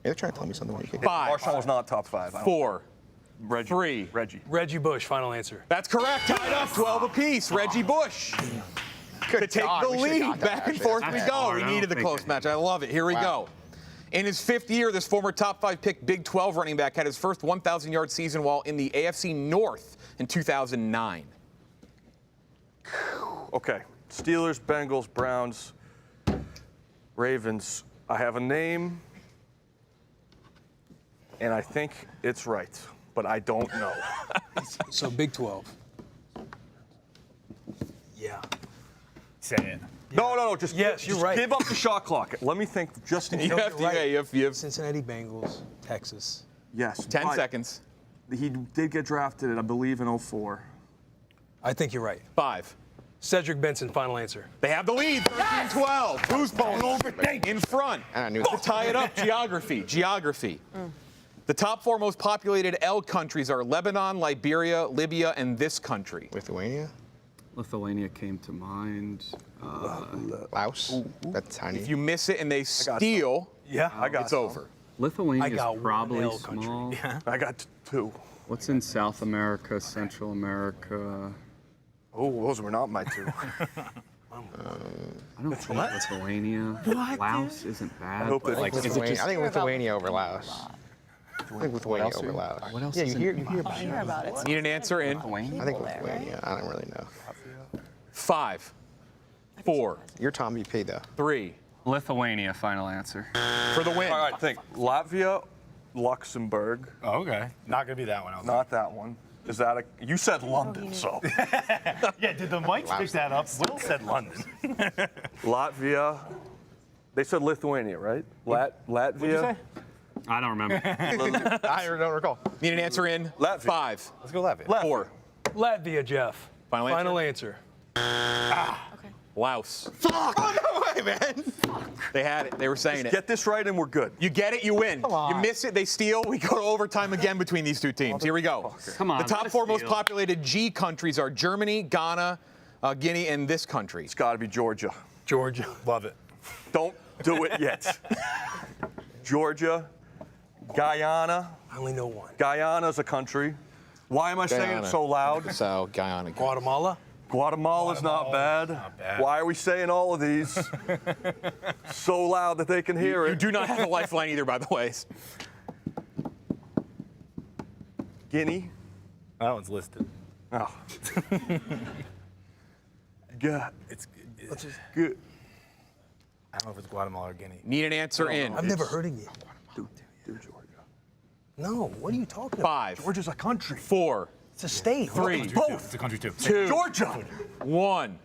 They're trying to tell me something. 5, Marshawn was not top 5. 4, Reggie. 3. Reggie Bush. Final answer. That's correct. Tied up 12 apiece. Reggie Bush. To take the lead. Back and forth we go. We needed the close match. I love it. Here we go. In his 5th year, this former top 5 pick Big 12 running back had his first 1,000-yard season while in the AFC North in 2009. Okay. Steelers, Bengals, Browns, Ravens. I have a name, and I think it's right, but I don't know. So Big 12. Yeah. Say it. No, just, Yes, you're just right. give up the shot clock. Let me think just in You case. have to, you have Cincinnati Bengals, Texas. Yes. 10 but seconds. He did get drafted, I believe, in 04. I think you're right. 5. Cedric Benson, final answer. They have the lead, 13-12. Who's Ponies in front to tie it up? Geography. The top 4 most populated L countries are Lebanon, Liberia, Libya, and this country. Lithuania? Lithuania came to mind. Laos? That's tiny. If you miss it and they steal, it's over. Lithuania I is got one probably L country. small. I got 2. What's in South America, Central America? Oh, those were not my 2. I don't think Lithuania. Laos isn't bad. I hope but it- like, is it Lithuania. just I think Lithuania over Laos. I think Lithuania over Laos. what else Yeah, is you in hear about it. Hear about it. Need an answer in Lithuania? I think Lithuania. I don't really know. 5, 4, You're Tom VP though. 3 Lithuania, final answer. for the win. All right, think. Latvia, Luxembourg. Oh, okay. Not gonna be that one. Not that one. Is that a? You said London, so. Yeah, did the mics pick that up? Will said London. Latvia. They said Lithuania, right? Latvia. I don't remember. I don't recall. Need an answer in Latvia. 5, Let's go Latvia. 4, Latvia, Jeff. Final answer. Okay. Laos. Fuck! Oh, no way, man. They had it. They were saying it. Get this right and we're good. You get it, you win. You miss it, they steal. We go to overtime again between these 2 teams. Here we go. Come on. The top let us 4 most steal. populated G countries are Germany, Ghana, Guinea, and this country. It's got to be Georgia. Georgia. Love it. Don't do it yet. Georgia, Guyana. I only know one. Guyana's a country. Why am I saying it Guyana. so loud? So Guyana. Guatemala. Guatemala's not bad. bad. Why are we saying all of these so loud that they can hear You it? do not have a lifeline either, by the way. Guinea. That one's listed. Oh. God. It's Good. I don't know if it's Guatemala or Guinea. Need an answer in I've never heard of you. Do Georgia. No, what are you talking about? 5, Georgia's a country. 4, It's a state. 3, Both. It's a country too. 2, Georgia. 1.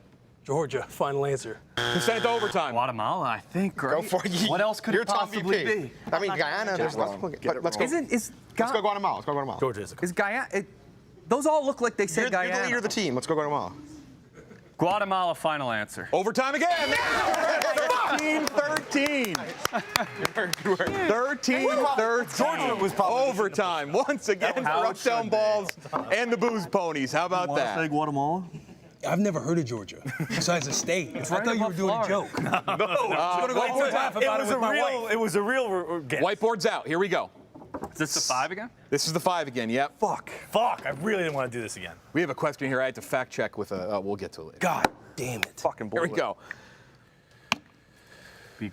Georgia, final answer. Who sent it to overtime? Guatemala, I think. Go Right? for it. What else could You're it Tom possibly VP. be? I mean, Guyana. There's lots of. But let's go. Is Let's go Guatemala. Let's go Guatemala. Georgia is a country. Is Guyana? Those all look like they say You're Guyana. the leader of the team. Let's go Guatemala. Guatemala, final answer. Overtime again. 13-13. 13-13. Georgia was probably overtime once again for Uptown Balls and the Booze Ponies. How about Want to say that? Guatemala? I've never heard of Georgia, besides a state. I thought you were doing a joke. It was a real guess. Whiteboard's out. Here we go. Is this the 5 again? This is the 5 again. Yep. Fuck. I really didn't want to do this again. We have a question here. I had to fact check with a. We'll get to it later. God damn it. Fucking Here we go.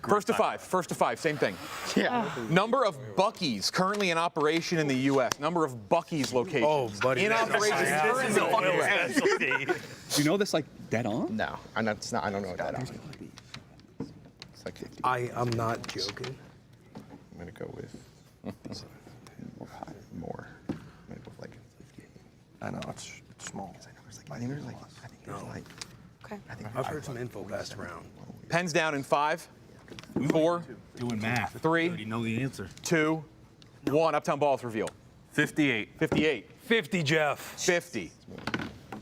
First to 5. Same thing. Yeah. Number of Buc-ee's currently in operation in the U.S. Number of Buc-ee's locations. Oh, buddy. In operation currently in the U.S. Do you know this like dead on? No, I don't know what that is. It's like 50. I'm not joking. I'm gonna go with more. I'm gonna go with like 58. I know, it's small. I think there's like. Okay. I've heard some info passed around. Pens down in 5, 4, Doing math. 3, You know the answer. 2, 1. Uptown Balls reveal. 58. 58. 50, Jeff. 50.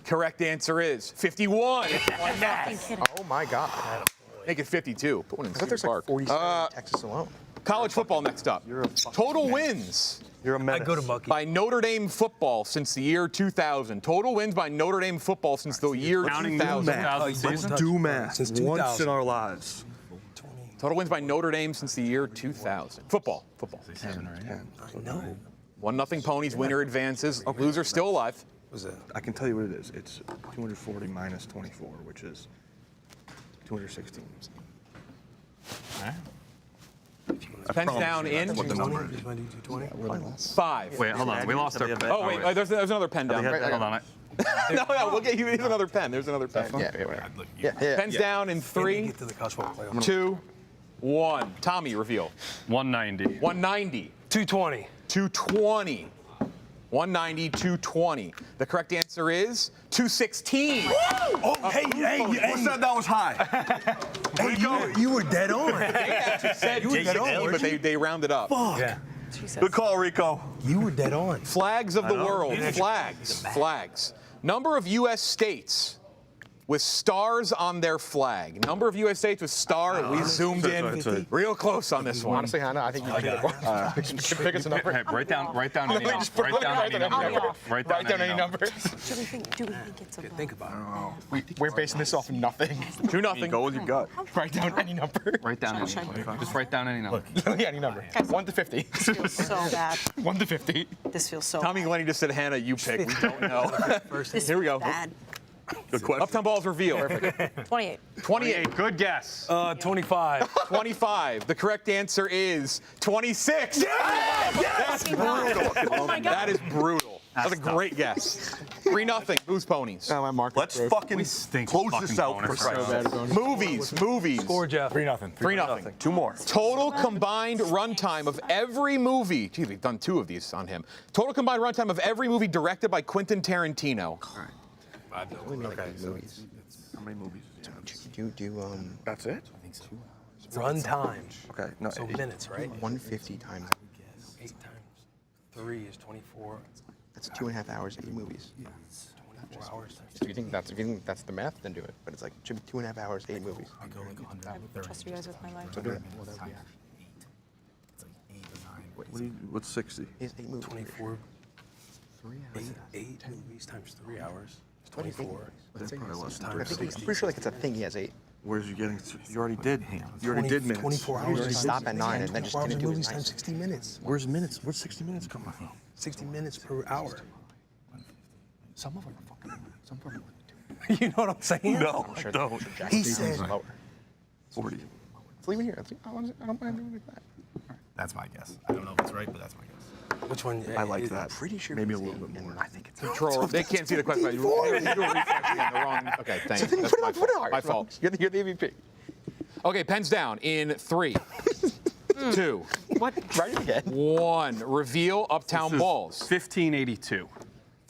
Correct answer is 51. Oh my God. Make it 52. Put one in I thought Cedar there's like Park. 47 in Texas alone. College football next up. Total wins You're a I menace. go to Bucky. by Notre Dame football since the year 2000. Total wins by Notre Dame football since the year Counting 2000. 2000 season? Do math Since once 2000. in our lives. Total wins by Notre Dame since the year 2000. Football. 7 or 8. I know. 1-0 Ponies. Winner advances. Loser still alive. Was it? I can tell you what it is. It's 240 minus 24, which is 216. Pens down in What the number is. 5. Wait, hold on. We lost our. Oh, wait. There's another pen down. Hold on. No, we'll get you. Here's another pen. There's another pen. Yeah. Pens down in 3, Get to the college football playoff. 2, 1. Tommy, reveal. 190. 190. 220. 220. 190, 220. The correct answer is 216. Oh, hey. Who said that was high? Hey, you were dead on. They actually said You were dead on, 216, but they rounded up. Fuck. Yeah. Good call, Rico. You were dead on. Flags of the world. Flags. Number of U.S. states with stars on their flag. Number of U.S. states with star. We zoomed in real close on this one. Honestly, Hannah, I think you can get it. Pick us a number. Hey, write down any number. Write down any number. Write down any number. Do we think it's a Think about it. We're basing this off of nothing. 2-0. Go with your gut. Write down any number. Write down any number. Just write down any number. Yeah, any number. 1 to 50. This feels so bad. 1 to 50. This feels so Tommy and Lenny just said, Hannah, you pick. We don't know. This Here we go. feels bad. Good question. Uptown Balls reveal. 28. 28. Good guess. 25. 25. The correct answer is 26. That's brutal. Oh my God. That is brutal. That's a great guess. 3-0. Booze Ponies. My mark. Let's fucking close this out for Christ's sake. Movies. Score, Jeff. 3-0. 3-0. 2 more. Total combined runtime of every movie. Geez, we've done 2 of these on him. Total combined runtime of every movie directed by Quentin Tarantino. Movies. How many movies? That's it? Run time. Okay, no. So minutes, right? 150 times. 8 times 3 is 24. That's 2.5 hours, 8 movies. 24 hours. If you think that's the math, then do it. But it's like should be 2.5 hours, 8 movies. I go like 100. I trust you guys with my life. So do it. What's 60? It's 8 movies. 24. 8 movies times 3 hours. 24. That's probably less than I'm pretty sure like it's a thing he has 8. Where's you getting? You already did. You already did minutes. 24 You hours. usually stop at 9 and then just 24 hours didn't of do it movies nice. times 60 minutes. Where's minutes? Where's 60 minutes coming from? 60 minutes per hour. Some of them are fucking. Some of them You know what I'm saying? No, I don't. He said 40. Let's leave it here. I don't mind doing that. That's my guess. I don't know if it's right, but that's my guess. which one? I like that. Pretty sure Maybe a it's little 8, bit more. and I think it's Control. They can't see the question. You do a refresh again, the wrong. Okay, thanks. So then That's put it my on Twitter. fault. My fault. You're the MVP. Okay, pens down in 3, 2, What? Write it again. 1. Reveal Uptown Balls. 1582.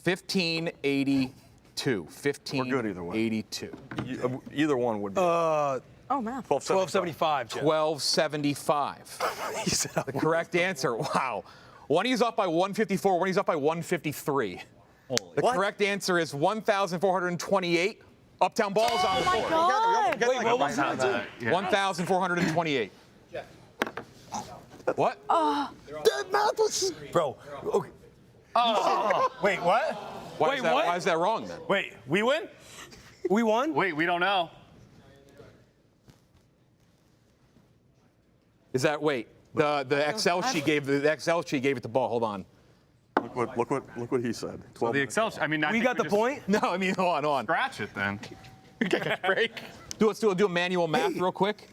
1582. 1582. We're good either way. 82. Either one would be. Oh, math. 1275. Jeff. 1275. He said The correct answer. Wow. One he's up by 154. One he's up by 153. The correct answer is 1,428. Uptown Balls on the board. God. Wait, what was that? 1,428. What? That math was. Bro. Okay. Wait, what? Why is that wrong then? Wait, we win? We won? Wait, we don't know. Is that wait? The Excel sheet gave it the ball. Hold on. Look what he said. 12 The Excel. I mean, I We think got the just point? No, I mean hold on. Scratch it then. Break. Let's do a manual math real quick.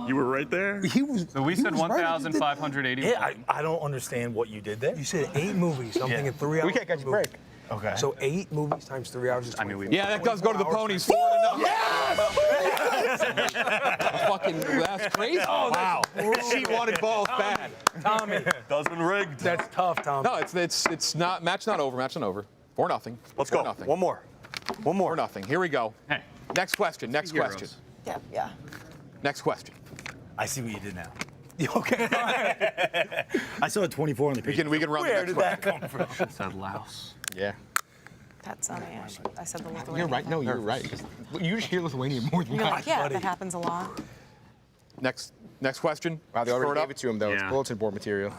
You were right there. He was. So we said was right. 1,581. Yeah, I don't understand what you did there. You said 8 movies. I'm thinking 3 hours. We can't catch a break. Okay. So 8 movies times 3 hours is 24. I mean, Yeah, that does go to the 24 Ponies. hours. 4-0. Fucking, that's crazy. Wow. She wanted balls bad. Tommy, Doesn't rigged. that's tough, Tommy. No, it's not. Match not over. Match not over. 4-0. Let's go. 4-0. One more. One more. 4-0. Here we go. Hey. Next question. Next Heroes. question. Yeah. Next question. I see what you did now. Okay. I saw a 24 on the page. We can run Where the did next that question. come from? Said Laos. Yeah. That's not me. I said the Lithuanian. You're right. No, you're right. You just hear Lithuanian more than You're I. like, yeah, buddy. that happens a lot. Next question. Wow, they Throw already it gave up. it to him though. It's Yeah. bulletin board material.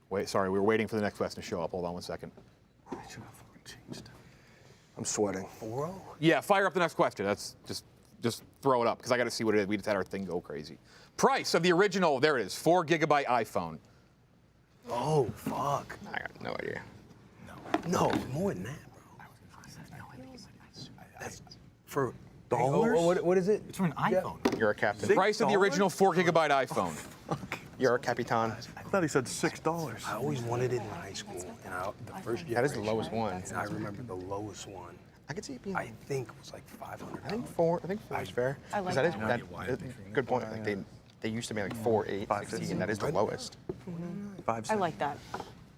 Wait, sorry. We were waiting for the next question to show up. Hold on one second. I'm sweating. Yeah, fire up the next question. That's just throw it up because I got to see what it is. We just had our thing go crazy. Price of the original. There it is. 4 GB iPhone. Oh, fuck. I got no idea. No, more than that, bro. That's for Dollars? What is it? It's for an iPhone. You're a captain. Price of the original 4 GB iPhone. You're a capitan. I thought he said $6. I always wanted it in high school, and the first year. That is the lowest one. And I remember the lowest one. I could see it being. I think it was like 500. I think four is fair. I like Because that. good point. Like they used to be like 4, 8, 16. That is the lowest. 5, 7. I like that.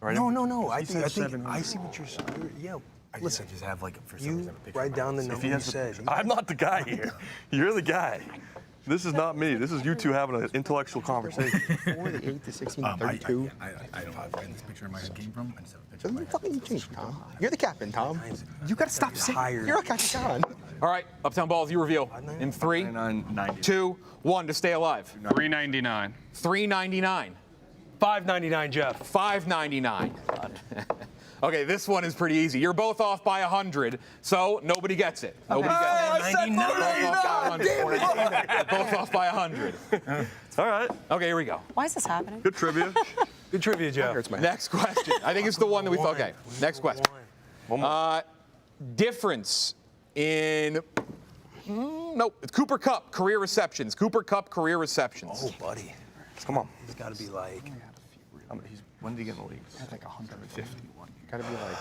Right? No. I He think said 700. I see what you're saying. Yeah. Listen, just have like for some you reason a picture. write down the If number he you has said. I'm not the guy here. You're the guy. This is not me. This is you two having an intellectual conversation. 4, the 8, the 16, 32. I don't know where this picture in my head came from. I just have a picture. Doesn't fucking change, Tom. You're the captain, Tom. You gotta stop saying. You're a captain, John. All right, Uptown Balls, you reveal in 3, 2, 1 to stay alive. $3.99. $3.99. $5.99, Jeff. $5.99. Okay, this one is pretty easy. You're both off by 100, so nobody gets it. Nobody gets it. Both off by 100. All right. Okay, here we go. Why is this happening? Good trivia. Good trivia, Jeff. Next question. I think it's the one that we thought. Okay, next question. One more. Difference in. Nope. Cooper Cup career receptions. Cooper Cup career receptions. Oh, buddy. Come on. He's got to be like. When did he get in the league? I think 151. Gotta be like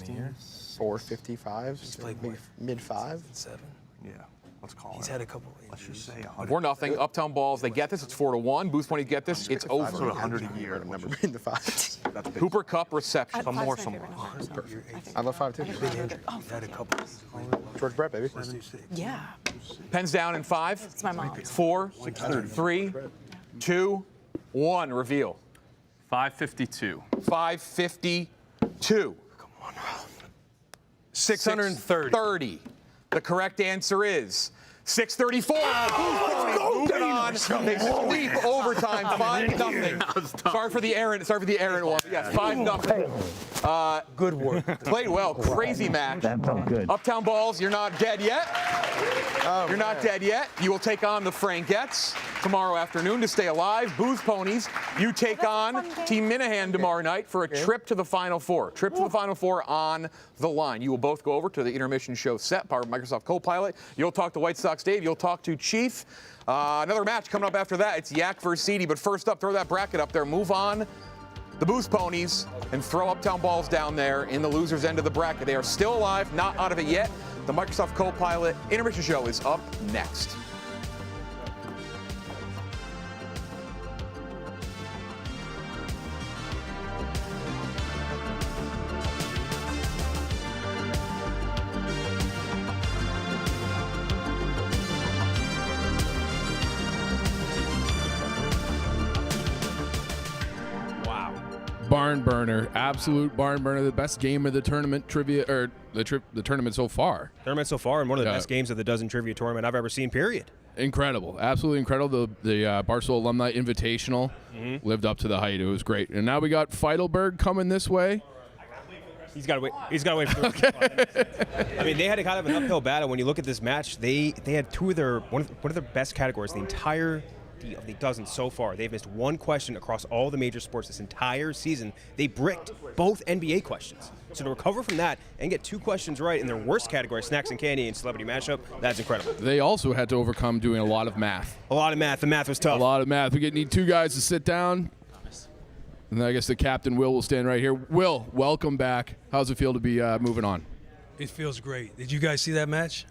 10 years. 455. He's played maybe mid 5. 7. Yeah. Let's call it. He's had a couple. Let's just say 100. 4-0. Uptown Balls. They get this. It's 4-1. Boost Ponies get this. It's So over. 100 a year. Never been the 5. That's big. Cooper Cup reception. Some more, Five's some my more. favorite number, so I love 5 too. He's had a couple. George Brett, baby. Yeah. Pens down in 5, It's my mom's. 4, 3, 2, 1. Reveal. 552. 552. Come on. 630. The correct answer is 634. Moving on. They sweep overtime 5-0. Sorry for the errant one. Yes, 5-0. Good work. Played well. Crazy match. That felt good. Uptown Balls, you're not dead yet. You're not dead yet. You will take on the Frankettes tomorrow afternoon to stay alive. Booze Ponies, you take on Team Minahan tomorrow night for a trip to the Final Four. Trip to the Final Four on the line. You will both go over to the intermission show set, powered by Microsoft Copilot. You'll talk to White Sox Dave. You'll talk to Chief. Another match coming up after that. It's Yak versus Ziti. But first up, throw that bracket up there. Move on the Booze Ponies and throw Uptown Balls down there in the loser's end of the bracket. They are still alive, not out of it yet. The Microsoft Copilot intermission show is up next. Barn burner, absolute barn burner. The best game of the tournament trivia, or the tournament so far. Tournament so far, and one of the best games of the Dozen Trivia Tournament I've ever seen, period. Incredible, absolutely incredible. The Barstool Alumni Invitational lived up to the hype. It was great. And now we got Feidelberg coming this way. He's got to wait. He's got to wait for the I mean, they had a kind of an uphill battle. When you look at this match, they had one of their best categories the entire of the dozen so far. They've missed one question across all the major sports this entire season. They bricked both NBA questions. So to recover from that and get 2 questions right in their worst category, snacks and candy and celebrity mashup, that's incredible. They also had to overcome doing a lot of math. A lot of math. The math was tough. A lot of math. We need 2 guys to sit down. And I guess the captain, Will stand right here. Will, welcome back. How's it feel to be moving on? It feels great. Did you guys see that match?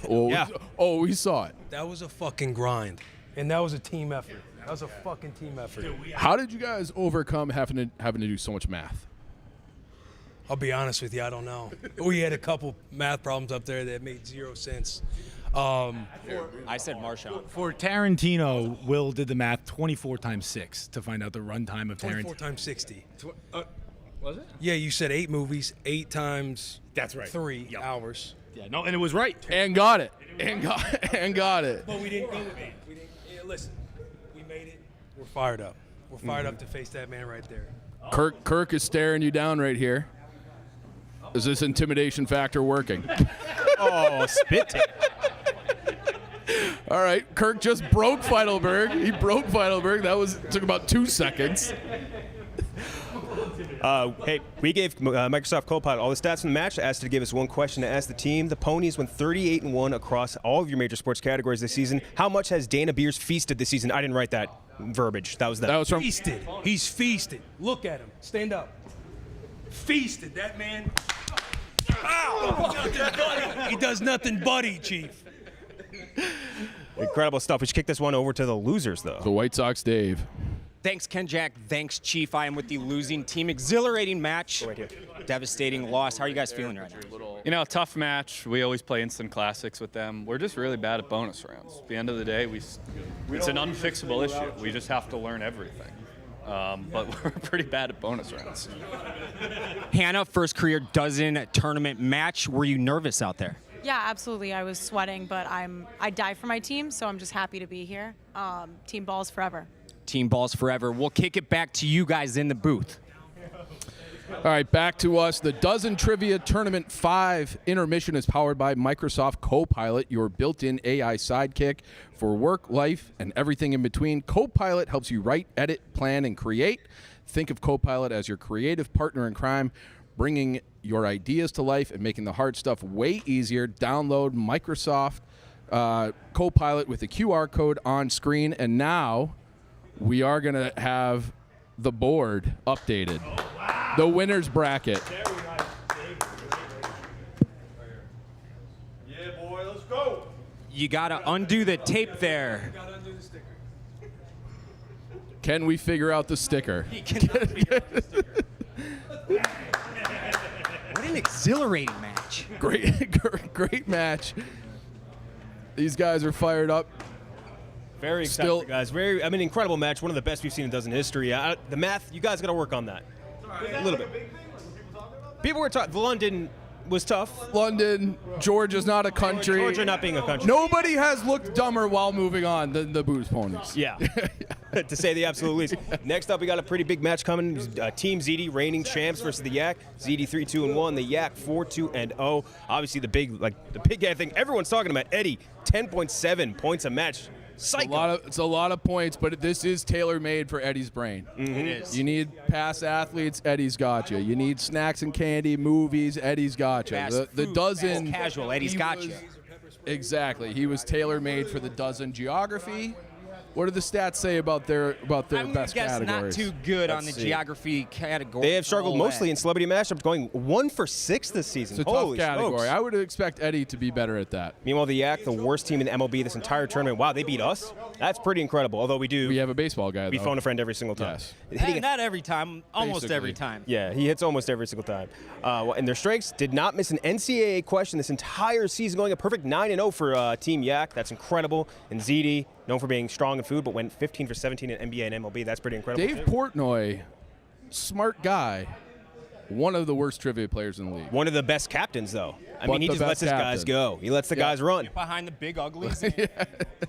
Yeah. Oh, we saw it. That was a fucking grind. And that was a team effort. That was a fucking team effort. How did you guys overcome having to do so much math? I'll be honest with you, I don't know. We had a couple math problems up there that made 0 sense. I said Marshawn. For Tarantino, Will did the math 24 times 6 to find out the runtime of Tarantino. 24 times 60. Was it? Yeah, you said 8 movies, 8 times That's right. 3 hours. Yeah, no, and it was right. And got it. And got it. But we didn't go with it. Listen, we made it. We're fired up. We're fired up to face that man right there. Kirk is staring you down right here. Is this intimidation factor working? Oh, spit take. All right, Kirk just broke Feidelberg. He broke Feidelberg. Took about 2 seconds. Hey, we gave Microsoft Copilot all the stats from the match, asked it to give us one question to ask the team. The Ponies went 38-1 across all of your major sports categories this season. How much has Dana Beers feasted this season? I didn't write that verbiage. That was from feasted. He's feasted. Look at him. Stand up. Feasted. That man. He does nothing buddy, Chief. Incredible stuff. We should kick this one over to the losers, though. The White Sox, Dave. Thanks, Ken Jack. Thanks, Chief. I am with the losing team. Exhilarating match. Devastating loss. How are you guys feeling right now? You know, tough match. We always play instant classics with them. We're just really bad at bonus rounds. At the end of the day, it's an unfixable issue. We just have to learn everything. But we're pretty bad at bonus rounds. Hannah, first career dozen tournament match. Were you nervous out there? Yeah, absolutely. I was sweating, but I die for my team, so I'm just happy to be here. Team balls forever. Team balls forever. We'll kick it back to you guys in the booth. All right, back to us. The Dozen Trivia Tournament 5 intermission is powered by Microsoft Copilot, your built-in AI sidekick for work, life, and everything in between. Copilot helps you write, edit, plan, and create. Think of Copilot as your creative partner in crime, bringing your ideas to life and making the hard stuff way easier. Download Microsoft Copilot with the QR code on screen. And now we are going to have the board updated. The winner's bracket. Yeah, boy, let's go. You got to undo the tape there. Can we figure out the sticker? What an exhilarating match. Great match. These guys are fired up. Very excited, guys. Incredible match. One of the best we've seen in Dozen history. The math, you guys got to work on that. A little bit. People were talking. London was tough. London, Georgia's not a country. Georgia not being a country. Nobody has looked dumber while moving on than the Booze Ponies. Yeah, to say the absolute least. Next up, we got a pretty big match coming. Team Ziti, reigning champs versus the Yak. Ziti 3-2-1. The Yak 4-2-0. Obviously, the big guy thing everyone's talking about. Eddie, 10.7 points a match. Psycho. It's a lot of points, but this is tailor-made for Eddie's brain. Mm-hmm. It is. You need past athletes, Eddie's got you. You need snacks and candy, movies, Eddie's got you. The dozen casual, Eddie's got you. Exactly. He was tailor-made for the dozen. Geography. What do the stats say about their best categories? Not too good on the geography category. They have struggled mostly in celebrity matchups, going 1 for 6 this season. It's a tough category. I would expect Eddie to be better at that. Meanwhile, the Yak, the worst team in the MLB this entire tournament. Wow, they beat us? That's pretty incredible. Although we have a baseball guy, We phone a friend every single time. Yes. Not every time, almost every time. Yeah, he hits almost every single time. And their strengths did not miss an NCAA question this entire season, going a perfect 9-0 for Team Yak. That's incredible. And Ziti, known for being strong in food, but went 15 for 17 in NBA and MLB. That's pretty incredible. Dave Portnoy, smart guy, one of the worst trivia players in the league. One of the best captains, though. I mean, he just lets his guys go. He lets the guys run. Behind the big uglies.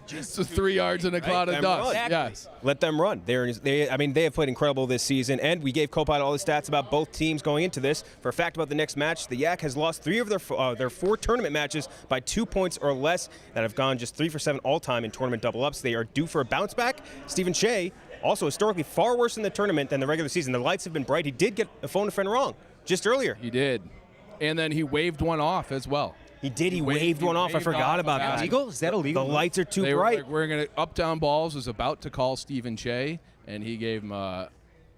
Just 3 yards in a cloud of dust. Yes. Let them run. They have played incredible this season, and we gave Copilot all the stats about both teams going into this. For a fact about the next match, the Yak has lost 3 of their 4 tournament matches by 2 points or less that have gone just 3 for 7 all-time in tournament double-ups. They are due for a bounce back. Stephen Shea, also historically far worse in the tournament than the regular season. The lights have been bright. He did get a phone a friend wrong just earlier. He did. And then he waved one off as well. He did. He waved one off. I forgot about that. Illegal? Is that illegal? The lights are too bright. We're going to Uptown Balls was about to call Stephen Shea, and he gave him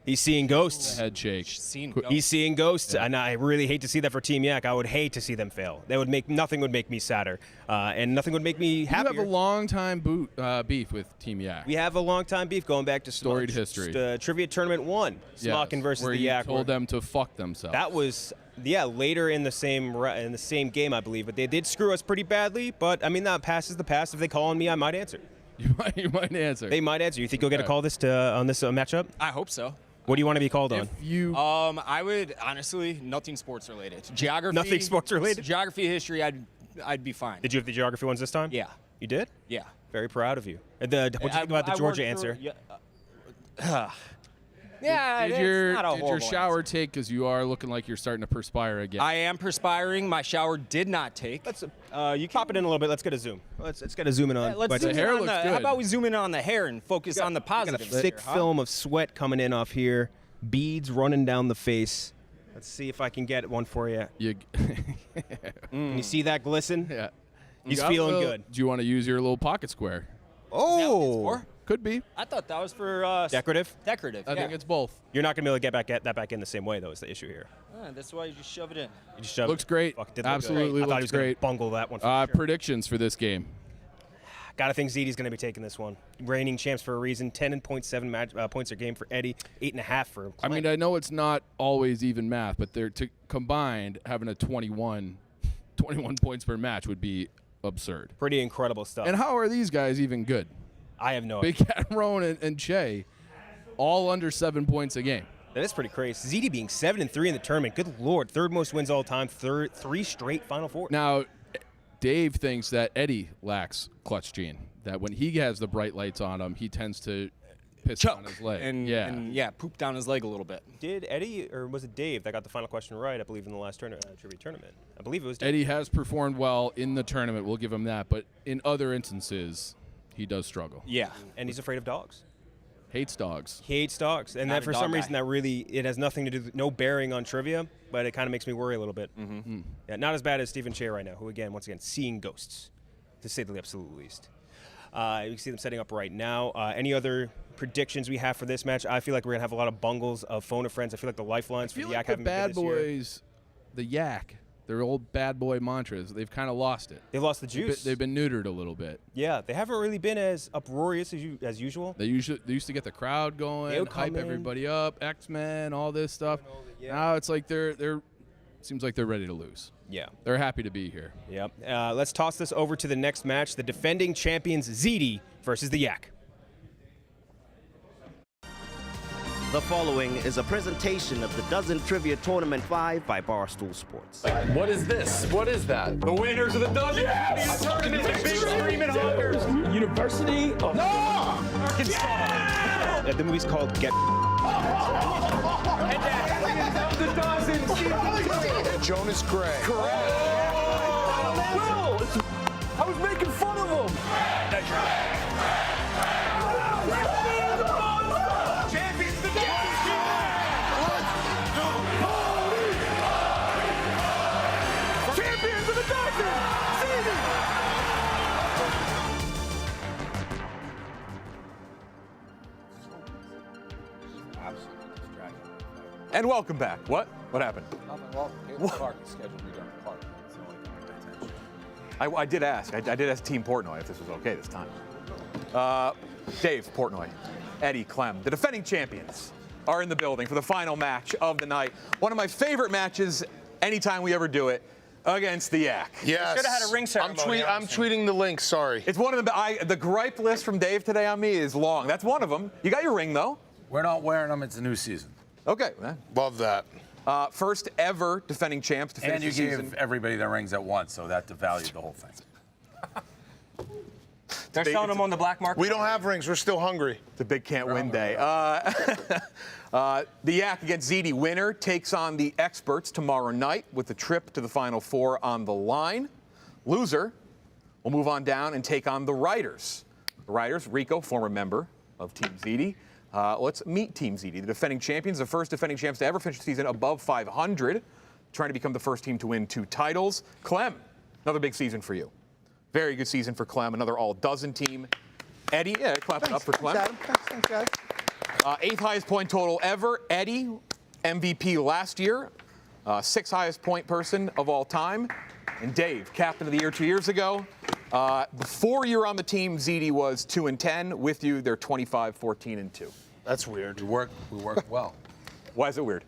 he's seeing ghosts. A head shake. He's seeing ghosts, and I really hate to see that for Team Yak. I would hate to see them fail. Nothing would make me sadder, and nothing would make me happier. You have a long time beef with Team Yak. We have a long time beef going back to storied history. Trivia Tournament 1, Smokin versus where the Yak. Told them to fuck themselves. That was later in the same game, I believe. But they did screw us pretty badly. But I mean, that past is the past. If they call on me, I might answer. You might answer. They might answer. You think you'll get a call on this matchup? I hope so. What do you want to be called on? I would honestly nothing sports related. Geography. Nothing sports related. Geography, history. I'd be fine. Did you have the geography ones this time? Yeah. You did? Yeah. Very proud of you. What did you think about the Georgia answer? Did your shower take? Because you are looking like you're starting to perspire again. I am perspiring. My shower did not take. You pop it in a little bit. Let's get a zoom. Let's get a zoom in on. The hair looks good. How about we zoom in on the hair and focus on the positive? Got a thick film of sweat coming in off here. Beads running down the face. Let's see if I can get one for you. Can you see that glisten? Yeah. He's feeling good. Do you want to use your little pocket square? Oh, Could be. I thought that was for Decorative? Decorative. I think it's both. You're not going to be able to get that back in the same way, though, is the issue here. That's why you just shove it in. You just shove Looks great. Fuck, did look Absolutely good. I thought he looks was gonna great. bungle that one. For sure. Predictions for this game. Gotta think Ziti's going to be taking this one. Reigning champs for a reason. 10.7 points a game for Eddie. 8.5 for Clint. I mean, I know it's not always even math, but they're combined having a 21 points per match would be absurd. Pretty incredible stuff. And how are these guys even good? I have no Big idea. Cat Roan and Che, all under 7 points a game. That is pretty crazy. Ziti being 7-3 in the tournament. Good Lord. Third most wins all time. 3 straight Final Four. Now, Dave thinks that Eddie lacks clutch gene. That when he has the bright lights on him, he tends to piss on his leg. And poop down his leg a little bit. Did Eddie, or was it Dave that got the final question right, I believe, in the last trivia tournament? I believe it was Dave. Eddie has performed well in the tournament. We'll give him that. But in other instances, he does struggle. Yeah, and he's afraid of dogs. Hates dogs. He hates dogs. And that for some reason, that really, it has nothing to do, no bearing on trivia, but it kind of makes me worry a little bit. Mm-hmm. Yeah, not as bad as Stephen Che right now, who, once again, seeing ghosts, to say the absolute least. You can see them setting up right now. Any other predictions we have for this match? I feel like we're going to have a lot of bungles of phone a friends. I feel like the lifelines for the Yak haven't been good this year. Bad boys, the Yak, their old bad boy mantras, they've kind of lost it. They've lost the juice. They've been neutered a little bit. Yeah, they haven't really been as uproarious as usual. They used to get the crowd going, hype everybody up, X-Men, all this stuff. Now it's like they're seems like they're ready to lose. Yeah. They're happy to be here. Yep. Let's toss this over to the next match, the defending champions Ziti versus the Yak. The following is a presentation of the Dozen Trivia Tournament 5 by Barstool Sports. What is this? What is that? The winners of the Dozen Tournament, the big screaming Hawkers. University of Arkansas. The movie's called Get. the Dozen. Jonas Gray. Correct. Will, I was making fun of him. Champions the Champions of the Dozen. And welcome back. What happened? I did ask. I did ask Team Portnoy if this was okay this time. Dave Portnoy, Eddie Clem, the defending champions, are in the building for the final match of the night. One of my favorite matches anytime we ever do it, against the Yak. Yes. Should have had a ring ceremony. I'm tweeting the link, sorry. It's one of the gripe list from Dave today on me is long. That's one of them. You got your ring, though. We're not wearing them. It's a new season. Okay. Love that. First ever defending champs to finish And you the gave season. everybody their rings at once, so that devalued the whole thing. They're selling them on the black market. We don't have rings. We're still hungry. It's a big can't win day. The Yak against Ziti winner takes on the experts tomorrow night with the trip to the Final Four on the line. Loser will move on down and take on the Riders. The Riders, Rico, former member of Team Ziti. Let's meet Team Ziti, the defending champions, the first defending champs to ever finish the season above 500, trying to become the first team to win 2 titles. Clem, another big season for you. Very good season for Clem, another all-dozen team. Eddie, clap it up for Clem. Thanks, guys. 8th highest point total ever. Eddie, MVP last year, 6th highest point person of all time. And Dave, captain of the year 2 years ago. Before you were on the team, Ziti was 2-10. With you, they're 25-14-2. That's weird. We worked well. Why is it weird?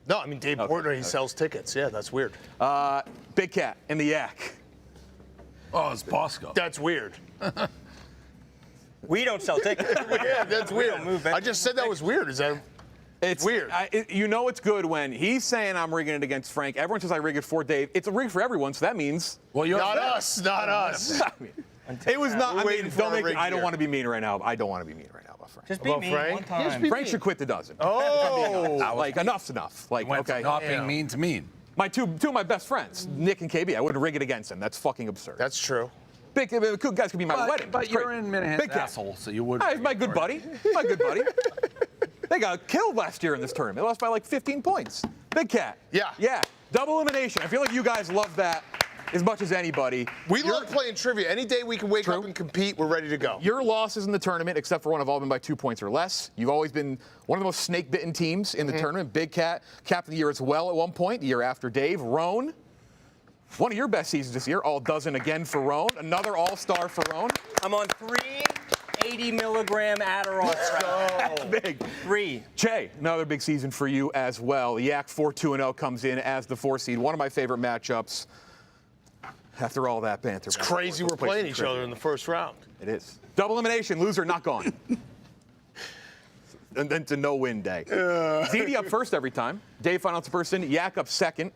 No, I mean, Dave Portnoy, he sells tickets. Yeah, that's weird. Big Cat and the Yak. Oh, it's Bosco. That's weird. We don't sell tickets. Yeah, that's weird. I just said that was weird. Is that... It's weird. You know it's good when he's saying I'm rigging it against Frank. Everyone says I rig it for Dave. It's a rig for everyone, so that means... Well, not us. Not us. It was not... I mean, I don't here. want to be mean right now. I don't want to be mean right now about Frank. Just be mean Frank? one time. Frank should quit the Dozen. Oh! Like, enough's enough. Like, Went from okay. not being mean to mean. My two of my best friends, Nick and KB, I wouldn't rig it against them. That's fucking absurd. That's true. Big guys could be my wedding. But It's you're great. in Minahan's Big Cat. asshole, so you would. He's my good buddy. My good buddy. They got killed last year in this tournament. They lost by like 15 points. Big Cat. Yeah. Yeah. Double elimination. I feel like you guys love that as much as anybody. We love playing trivia. Any day we can wake up and compete, we're ready to go. Your losses in the tournament, except for one, have all been by 2 points or less. You've always been one of the most snake-bitten teams in the tournament. Big Cat, Captain of the Year as well at one point, the year after Dave. Roan, one of your best seasons this year, all dozen again for Roan. Another all-star for Roan. I'm on 3 80-milligram Adderall. That's big. 3. Jay, another big season for you as well. The Yak 4-2-0 comes in as the 4 seed. One of my favorite matchups. After all that banter. It's crazy we're playing each other in the first round. It is. Double elimination, loser not gone. And then to no-win day. Ziti up first every time. Dave, final answer person. Yak up second.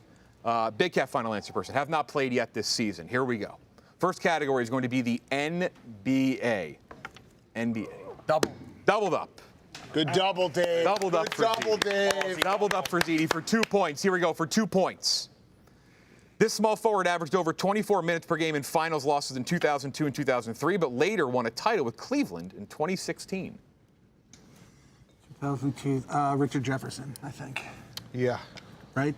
Big Cat, final answer person. Have not played yet this season. Here we go. First category is going to be the NBA. NBA. Doubled up. Good double, Dave. Doubled up for double, Dave. Doubled up for Ziti for 2 points. Here we go for 2 points. This small forward averaged over 24 minutes per game in finals losses in 2002 and 2003, but later won a title with Cleveland in 2016. 2002, Richard Jefferson, I think. Yeah. Right?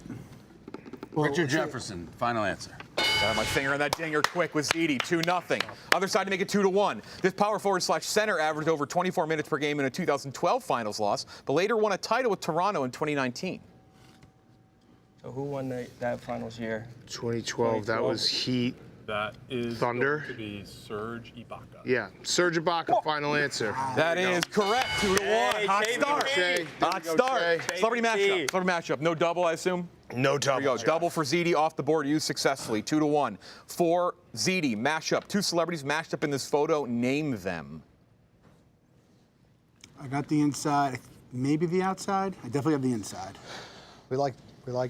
Richard Jefferson, final answer. Got my finger on that dinger quick with Ziti, 2-0. Other side to make it 2-1. This power forward / center averaged over 24 minutes per game in a 2012 finals loss, but later won a title with Toronto in 2019. So who won that finals year? 2012. That was Heat. That is Thunder. going to be Serge Ibaka. Yeah, Serge Ibaka, final answer. That is correct, 2-1. Hot start. Hot start. Celebrity matchup. Celebrity matchup. No double, I assume? No double. Here we go. Double for Ziti off the board, used successfully. 2-1. For Ziti, mashup. 2 celebrities matched up in this photo. Name them. I got the inside, maybe the outside. I definitely have the inside. We like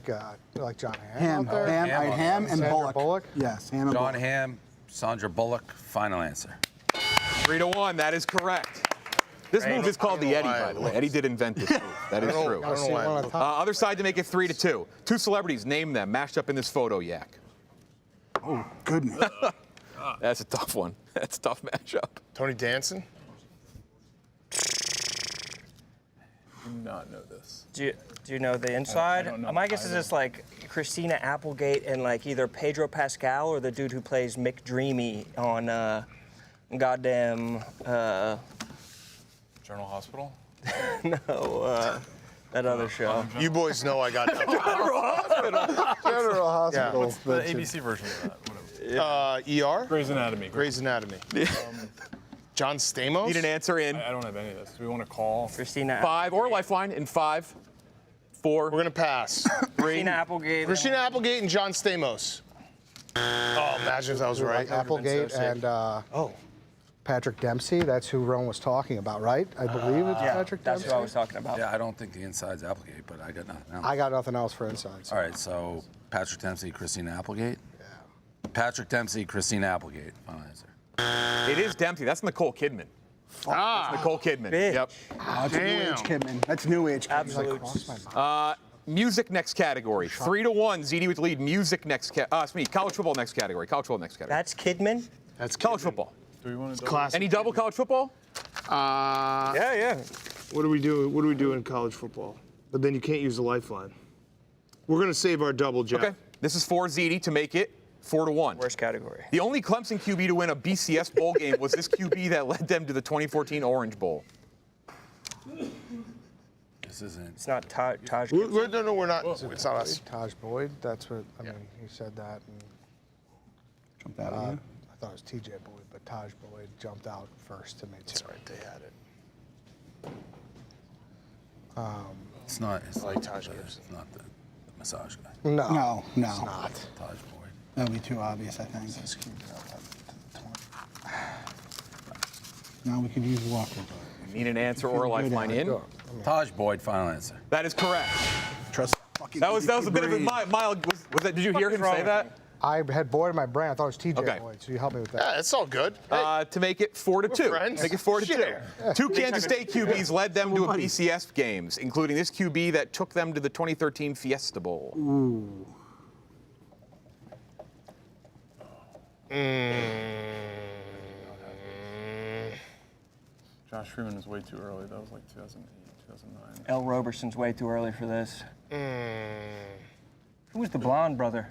John Hamm. Ham and Sandra Bullock. Yes, Ham and John Bullock. Hamm, Sandra Bullock, final answer. 3-1. That is correct. This move is called the Eddie, by the way. Eddie did invent this move. That is true. I don't know why. Other side to make it 3-2. 2 celebrities, name them, mashed up in this photo, Yak. Oh, goodness. That's a tough one. That's a tough matchup. Tony Danson? I do not know this. Do you know the inside? I don't know My guess is either. it's like Christina Applegate and like either Pedro Pascal or the dude who plays Mick Dreamy on goddamn General Hospital? no, that other show. You boys know I got that. General Hospital. General Hospital. What's the ABC version of that? ER? Grey's Anatomy. Grey's Anatomy. John Stamos? Need an answer in I don't have any of this. Do we want to call? Christina 5 or lifeline in 5, 4. We're going to pass. 3. Christina Applegate. Christina Applegate and John Stamos. Oh, imagine if that was right. Applegate and Patrick Dempsey. That's who Ron was talking about, right? I believe it's Patrick That's Dempsey. who I was talking about. Yeah, I don't think the inside's Applegate, but I got nothing else. I got nothing else for insides. All right, so Patrick Dempsey, Christina Applegate. Yeah. Patrick Dempsey, Christina Applegate. Final answer. It is Dempsey. That's Nicole Kidman. Ah. That's Nicole Kidman. Bitch. Yep. That's new age, Kidman. That's new age, Kidman. Absolute. Music next category. 3-1. Ziti with the lead. Music next college football next category. College football next category. That's Kidman? That's college football. Do we want to Classic. Any double college football? Yeah. What do we do? What do we do in college football? But then you can't use the lifeline. We're going to save our double, Jeff. Okay. This is for Ziti to make it 4-1. Worst category. The only Clemson QB to win a BCS bowl game was this QB that led them to the 2014 Orange Bowl. This isn't. It's not Taj. No, we're not. It's not us. Taj Boyd. That's what I mean. He said that. And, Jumped out of you. I thought it was T.J. Boyd, but Taj Boyd jumped out first to make it. That's right. They had it. It's not. It's like Taj Gibson. It's not the massage guy. No, No. it's not. Taj Boyd. That would be too obvious, I think. Now we could use Walker. Need an answer or a lifeline in? Taj Boyd, final answer. That is correct. Trust fucking. That was a bit of a mild. Was that? Did you hear him say that? I had Boyd in my brain. I thought it was T.J. Okay. Boyd, so you helped me with that. Yeah, it's all good. To make it 4-2. friends. Make it 4-2. Share. 2 Kansas State QBs led them to a BCS games, including this QB that took them to the 2013 Fiesta Bowl. Ooh. Josh Freeman was way too early. That was like 2008, 2009. L. Roberson's way too early for this. Who was the blonde brother?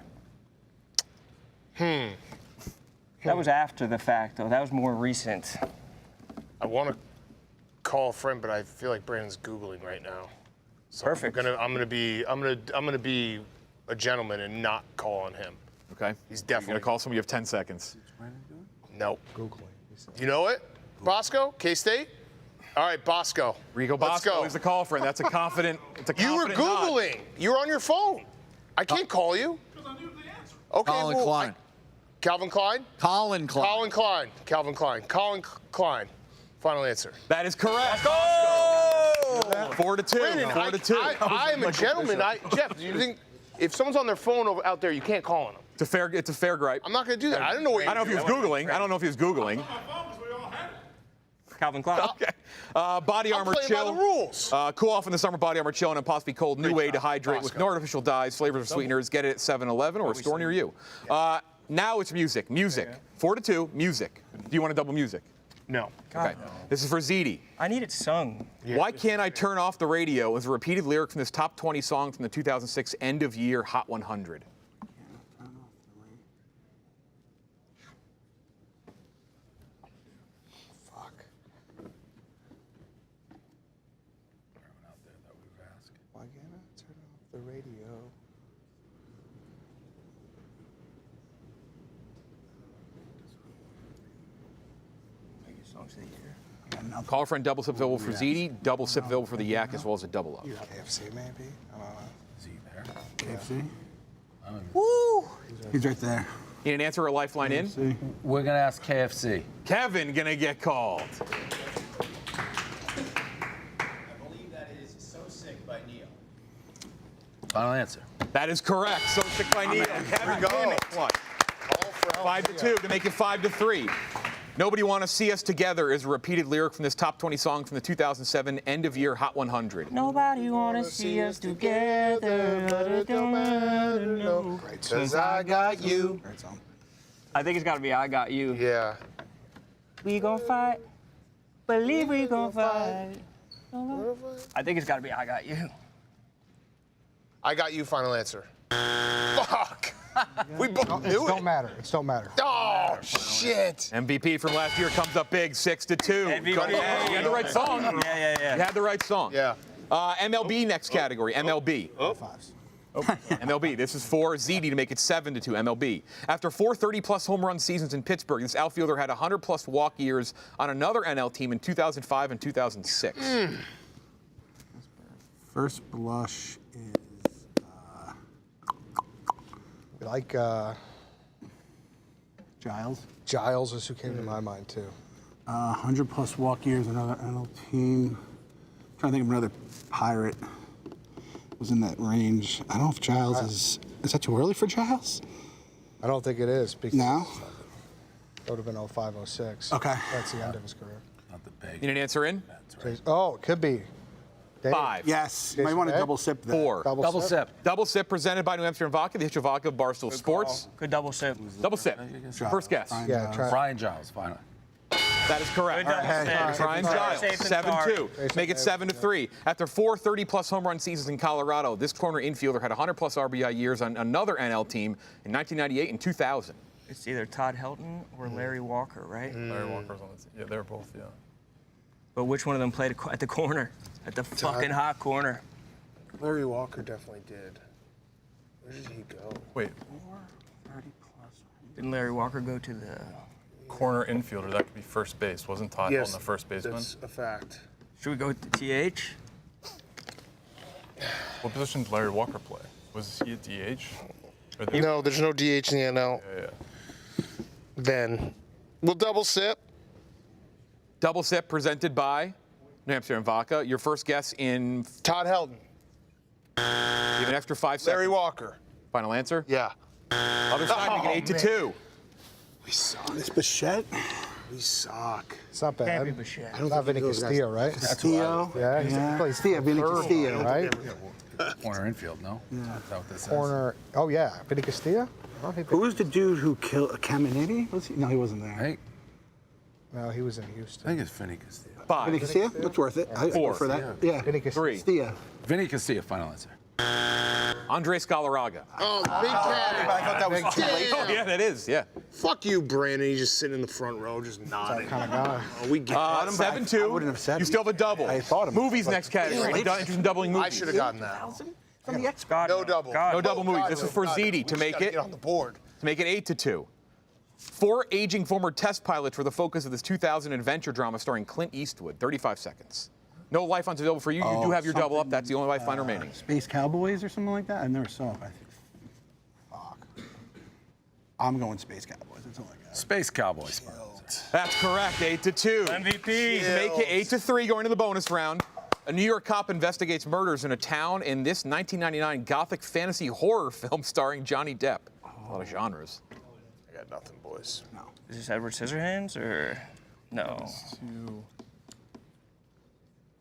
That was after the fact, though. That was more recent. I want to call a friend, but I feel like Brandon's Googling right now. So Perfect. I'm gonna be a gentleman and not call on him. Okay. He's You're definitely gonna call someone. You have 10 seconds. Nope. Googling. You know it? Bosco? K-State? All right, Bosco. Rico Let's Bosco go. is the call friend. That's a confident. It's a You were confident nod. Googling. You were on your phone. I can't call you. Okay, Colin Klein. Calvin Klein? Colin Klein. Colin Klein. Calvin Klein. Colin Klein. Final answer. That is correct. Go! 4-2. Brandon, 4-2. I am a gentleman. Jeff, do you think if someone's on their phone out there, you can't call on them? It's a fair gripe. I'm not going to do that. I don't know what you're I don't know if he was Googling. I don't know if he was Googling. Calvin Klein. Okay. Body armor playing chill. by the rules. Cool off in the summer. Body armor chill and impossibly cold. New way to hydrate with no artificial dyes, flavors, or sweeteners. Get it at 7-Eleven or a store near you. Now it's music. Music. 4-2. Music. Do you want to double music? No. Okay. This is for Ziti. I need it sung. Why can't I turn off the radio? Is a repeated lyric from this top 20 song from the 2006 end of year Hot 100. Why can't I turn off the radio? Call friend double sip available for Ziti, double sip available for the Yak, as well as a double up. KFC maybe? I don't know. Is he there? KFC? Woo! He's right there. Need an answer or a lifeline in? We're going to ask KFC. Kevin gonna get called. I believe that is So Sick by Neo. Final answer. That is correct. So sick by Neo. Kevin go. it. 5-2 to make it 5-3. Nobody Want to See Us Together is a repeated lyric from this top 20 song from the 2007 end of year Hot 100. Nobody wanna see us together, but it don't matter, no. Cause I got you. Great song. I think it's gotta be I Got You. Yeah. We gon' fight. Believe we gon' fight. I think it's gotta be I Got You. I got you. Final answer. Fuck. We both It knew it. don't matter. It don't matter. Oh, shit. MVP from last year comes up big, 6-2. MVP. You had the right song. Yeah. You had the right song. Yeah. MLB next category, MLB. MLB, this is for Ziti to make it 7-2, MLB. After 4 30-plus home run seasons in Pittsburgh, this outfielder had 100-plus walk years on another NL team in 2005 and 2006. First blush is Like Giles. Giles is who came to my mind too. 100-plus walk years, another NL team. Trying to think of another pirate was in that range. I don't know if Giles is that too early for Giles? I don't think it is because No? it would have been 05, 06. Okay. That's the end of his career. Not the big. Need an answer in? Oh, it could be. Dave. 5. Yes. You might want to Dave? double sip that. 4. Double sip. Double sip presented by New Amsterdam Vodka, the Hitcher Vodka of Barstool Sports. Good double sip. Double sip. First guess. Yeah, try. Brian Giles, final. That is correct. Good double sip. Brian Giles, Safe and sorry. 7-2. Make it 7-3. After 4 30-plus home run seasons in Colorado, this corner infielder had 100-plus RBI years on another NL team in 1998 and 2000. It's either Todd Helton or Larry Walker, right? Larry Walker's on the team. Yeah, they're both, yeah. But which one of them played at the corner? At the fucking hot corner. Larry Walker definitely did. Where did he go? Wait, Didn't Larry Walker go to the... corner infielder, that could be first base. Wasn't Todd Helton the first baseman? That's a fact. Should we go with the TH? What position did Larry Walker play? Was he a DH? No, there's no DH in the NL. Yeah. Then we'll double sip. Double sip presented by New Amsterdam Vodka. Your first guess in... Todd Helton. You have an extra 5 seconds. Larry Walker. Final answer? Yeah. Other side, make it 8-2. We suck. It's Bichette. We suck. It's not bad. Can't be Bichette. It's not Vinny Castillo, right? Castillo. Yeah, he plays Vinny Castillo. right? Corner infield, no? Yeah. Is that what this says? Corner. Oh yeah, Vinny Castillo. Who was the dude who killed Caminiti? Was he? No, he wasn't there. Hey, No, he was in I Houston. think it's Vinny Castillo. 5. Vinny Castillo? That's worth it. I 4. for that. Yeah. Vinny Castillo. 3. Castillo. Vinny Castillo, final answer. Andres Galarraga. Oh, Big Cat. I thought that was too late. Oh, yeah, that is, yeah. Fuck you, Brandon. He's just sitting in the front row, just nodding. Kind of guy. Oh, we get 7-2. I wouldn't have said You still have a double. I thought of Movies next category. Any interest in doubling movies? I should have gotten that. From the X. No double. No double movies. This is for God, Ziti we to just make gotta it get on the board. 8-2. 4 aging former test pilots were the focus of this 2000 adventure drama starring Clint Eastwood. 35 seconds. No lifelines available for you. You do have your double up. That's the only lifeline remaining. Space Cowboys or something like that? I never saw it. I think. Fuck. I'm going Space Cowboys. That's all I got. Space Cowboys. That's correct. 8-2. MVP. To make it 8-3 going to the bonus round. A New York cop investigates murders in a town in this 1999 gothic fantasy horror film starring Johnny Depp. A lot of genres. I got nothing, boys. No. Is this Edward Scissorhands or no?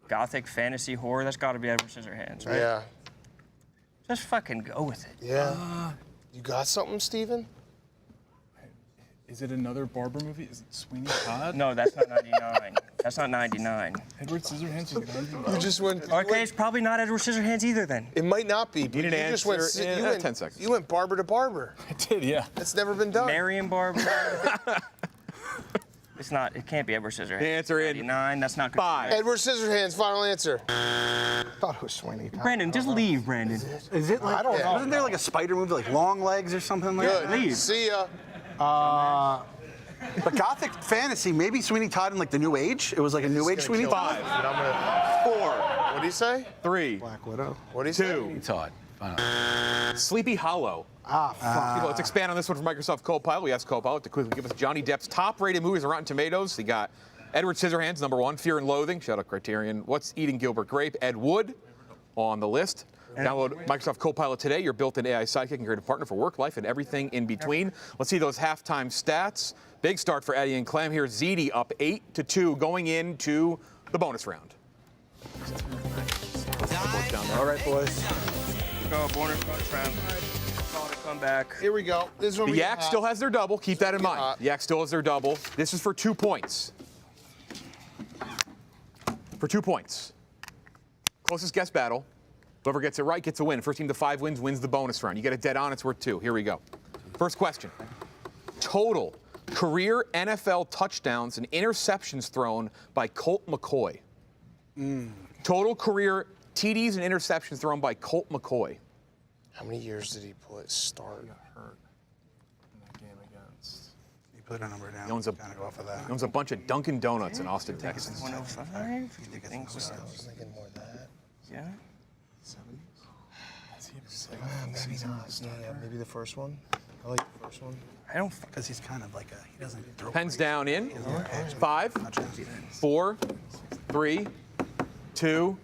Gothic fantasy horror. That's got to be Edward Scissorhands, right? Yeah. Just fucking go with it. Yeah. You got something, Steven? Is it another Barber movie? Is it Sweeney Todd? No, that's not 99. That's not 99. Edward Scissorhands was 99. You just went. Okay, it's probably not Edward Scissorhands either then. It might not be. But Need an you just went. answer in You went 10 seconds. You went barber to barber. I did, yeah. That's never been done. Marion Barber. It's not. It can't be Edward Scissorhands. The answer in 99. That's not. 5. Edward Scissorhands. Final answer. I thought it was Sweeney Todd. Brandon, just leave, Brandon. Is it like? I don't know. Wasn't there like a spider movie, like Long Legs or something like Good. that? Leave. See ya. But Gothic fantasy, maybe Sweeney Todd in like the New Age. It was like a New Age Sweeney Todd. 5. But I'm gonna. 4. What do you say? 3. Black Widow. What do you say? 2. Todd. Sleepy Hollow. Fuck. Let's expand on this one from Microsoft Copilot. We asked Copilot to quickly give us Johnny Depp's top-rated movies on Rotten Tomatoes. He got Edward Scissorhands, number 1, Fear and Loathing, shout out Criterion. What's Eating Gilbert Grape? Ed Wood on the list. Download Microsoft Copilot today, your built-in AI sidekick and creative partner for work, life, and everything in between. Let's see those halftime stats. Big start for Eddie and Clem here. Ziti up 8-2 going into the bonus round. All right, boys. Go bonus round. Call it a comeback. Here we go. This is where The we Yak still has their double. Keep that in get mind. hot. The Yak still has their double. This is for 2 points. For 2 points. Closest guess battle. Whoever gets it right gets a win. First team to 5 wins the bonus round. You get it dead on, it's worth 2. Here we go. First question. Total career NFL touchdowns and interceptions thrown by Colt McCoy. Total career TDs and interceptions thrown by Colt McCoy. How many years did he start? Hurt in that game against. You put a number down. He owns a, Gotta go off of that. he owns a bunch of Dunkin' Donuts in Austin, Texas. 105. I think so. I was thinking more than that. Yeah. Maybe not. Yeah, maybe the first one. I like the first one. I don't. Because he's kind of like a, he doesn't throw. Pens down in 5, 4, 3, 2,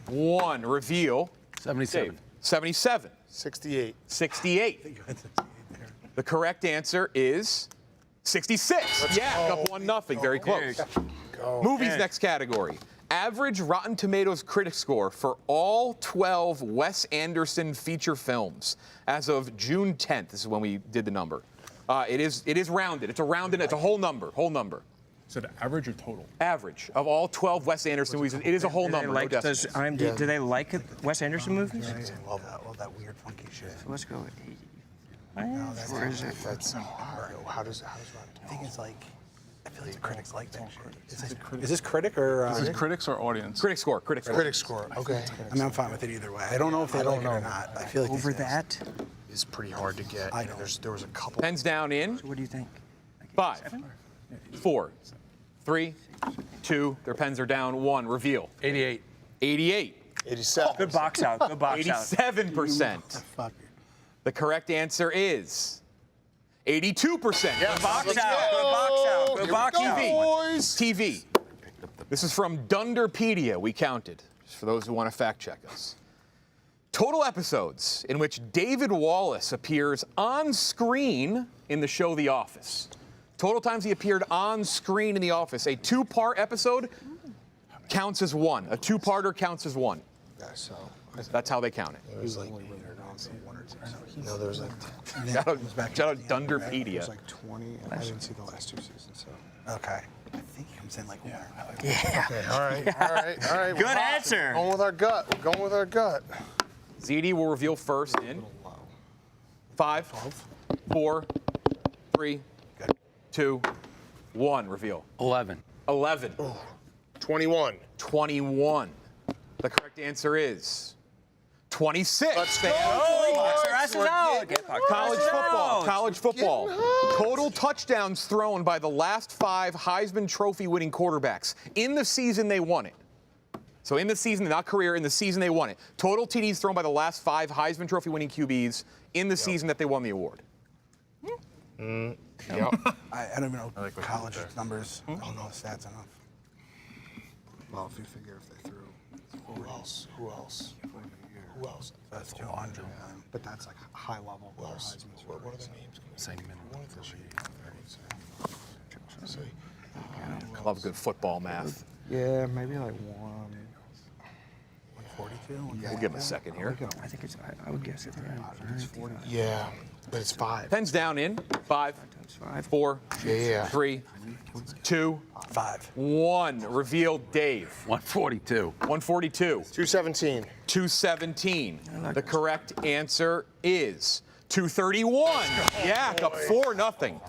1. Reveal. 77. Dave. 77. 68. 68. The correct answer is 66. Yeah, up 1-0. Very close. Movies next category. Average Rotten Tomatoes critic score for all 12 Wes Anderson feature films as of June 10th. This is when we did the number. It is rounded. It's a rounded. It's a whole number. Whole number. So the average or total? Average of all 12 Wes Anderson movies. It is a whole number. Like, no does IMDb, do they like Wes Anderson movies? Love that weird funky shit. So let's go with 80. Where is it? That's hard. How does Rotten I think it's like, I feel like the critics like that shit. Is this critic or? Is this critics or audience? Critic score. Critic score. Critic score. Okay. I mean, I'm fine with it either way. I don't know if they like it or not. I feel like Over that? Is pretty hard to get. I know. There was a couple. Pens down in So what do you think? 5, 4, 3, 2. Their pens are down. 1. Reveal. 88. 88. 87. Good box out. Good box out. 87%. The correct answer is 82%. Yes. Box out. Good box out. Good box out. Boys. TV. This is from Dunderpedia. We counted, just for those who want to fact check us. Total episodes in which David Wallace appears on screen in the show The Office. Total times he appeared on screen in The Office. A 2-part episode counts as 1. A 2-parter counts as 1. Yeah, so That's how they count it. it was like no, there was like Shout out Dunderpedia. It was like 20. I didn't see the last 2 seasons. So Okay. I think he comes in like winner. Yeah. okay, all right. Good answer. Going with our gut. We're going with our gut. Ziti will reveal first in 5, 4, 3, 2, 1. Reveal. 11. 11. 21. 21. The correct answer is 26. Let's go. College football. College football. Total touchdowns thrown by the last 5 Heisman Trophy winning quarterbacks in the season they won it. So in the season, not career, in the season they won it. Total TDs thrown by the last 5 Heisman Trophy winning QBs in the season that they won the award. I don't even know college numbers. I don't know the stats enough. Well, if you figure if they threw. Who else? Who else? Who else? That's 200. But that's like high level. Who else? What are the names? Love good football math. Yeah, maybe like 142. We'll give him a second here. I think it's. I would guess it's around. Yeah, but it's 5. Pens down in 5, 4, 3, 2, 1. Reveal Dave. 142. 142. 217. 217. The correct answer is 231. Yak up 4-0.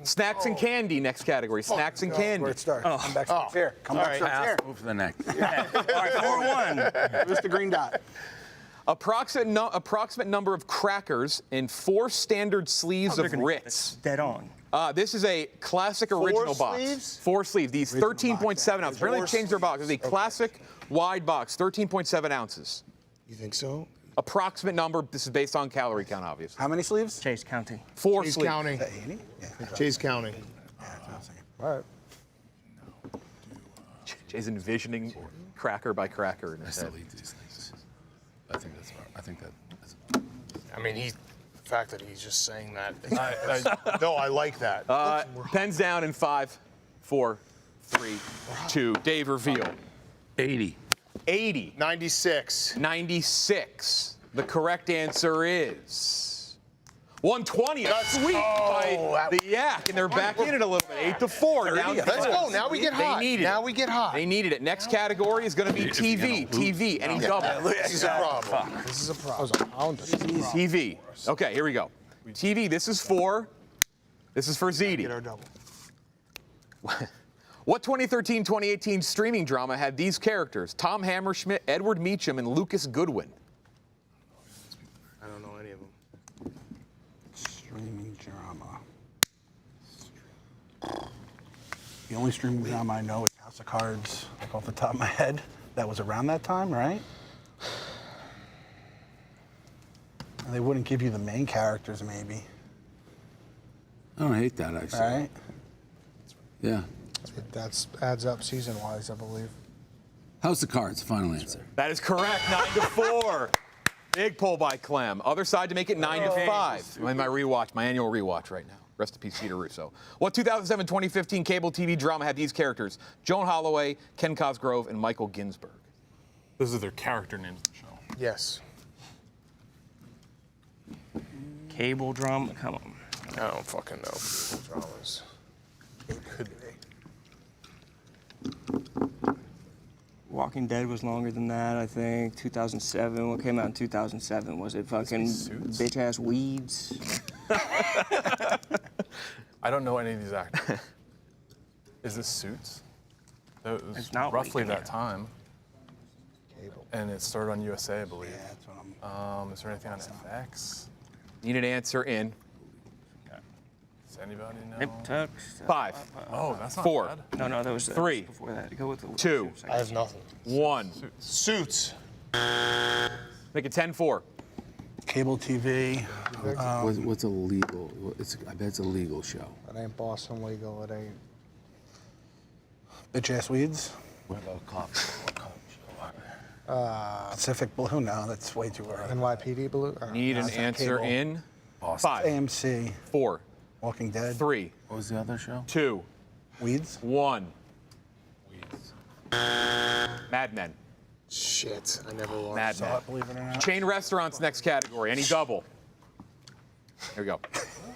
Snacks and candy, next category. Snacks and candy. Where it starts. Come back to here. Come back to here. Move to the next. All right, 4-1. Mr. Green Dot. Approximate number of crackers in 4 standard sleeves of Ritz. Dead on. This is a classic original box. sleeves? 4 sleeves. These 13.7 ounces. Apparently they changed their box. It's a classic wide box, 13.7 ounces. You think so? Approximate number. This is based on calorie count, obviously. How many sleeves? Chase counting. 4 Chase sleeves. counting. Chase counting. All right. Jay's envisioning cracker by cracker in his head. Eat these things. I think that's. I think that. I mean, the fact that he's just saying that. No, I like that. Pens down in 5, 4, 3, 2. Dave, reveal. 80. 80. 96. 96. The correct answer is 120. Sweep by the Yak, and they're back in it a little bit. 8-4. Let's go. Now we get hot. Now we get hot. They needed it. Next category is going to be TV. TV. Any double. This is a problem. This is a problem. TV. Okay, here we go. TV. This is for Ziti. Get our double. What 2013-2018 streaming drama had these characters? Tom Hammerschmidt, Edward Meacham, and Lucas Goodwin. I don't know any of them. Streaming drama. The only streaming drama I know is House of Cards, like off the top of my head. That was around that time, right? And they wouldn't give you the main characters, maybe. I don't hate that, actually. All right. Yeah. That adds up season-wise, I believe. House of Cards, final answer. That is correct. 9-4. Big pull by Clem. Other side to make it 9-5. I'm in my rewatch, my annual rewatch right now. Rest in peace, Peter Russo. What 2007-2015 cable TV drama had these characters? Joan Holloway, Ken Cosgrove, and Michael Ginsberg. Those are their character names in the show. Yes. Cable drama. Come on. I don't fucking know cable dramas. Could be. Walking Dead was longer than that, I think. 2007. What came out in 2007? Was it fucking bitch-ass Weeds? I don't know any of these actors. Is this Suits? That was It's not roughly Weekend, that time. And it started on USA, I believe. Yeah, that's what I'm. Is there anything on FX? Need an answer in Does anybody know? Nip Tucks. 5. Oh, that's not 4. bad. No, that was 3. before that. Go with the 2. I have nothing. 1. Suits. Make it 10-4. Cable TV. What's a legal? I bet it's a legal show. It ain't Boston legal. It ain't. Bitch-ass Weeds. What about Cops? Pacific Blue. No, that's way too early. NYPD Blue. Need an it's not answer cable. in Boston. 5. AMC. 4. Walking Dead. 3. What was the other show? 2. Weeds. 1. Mad Men. Shit, I never watched. Mad Men. Believe it or not. Chain restaurants, next category. Any double? Here we go.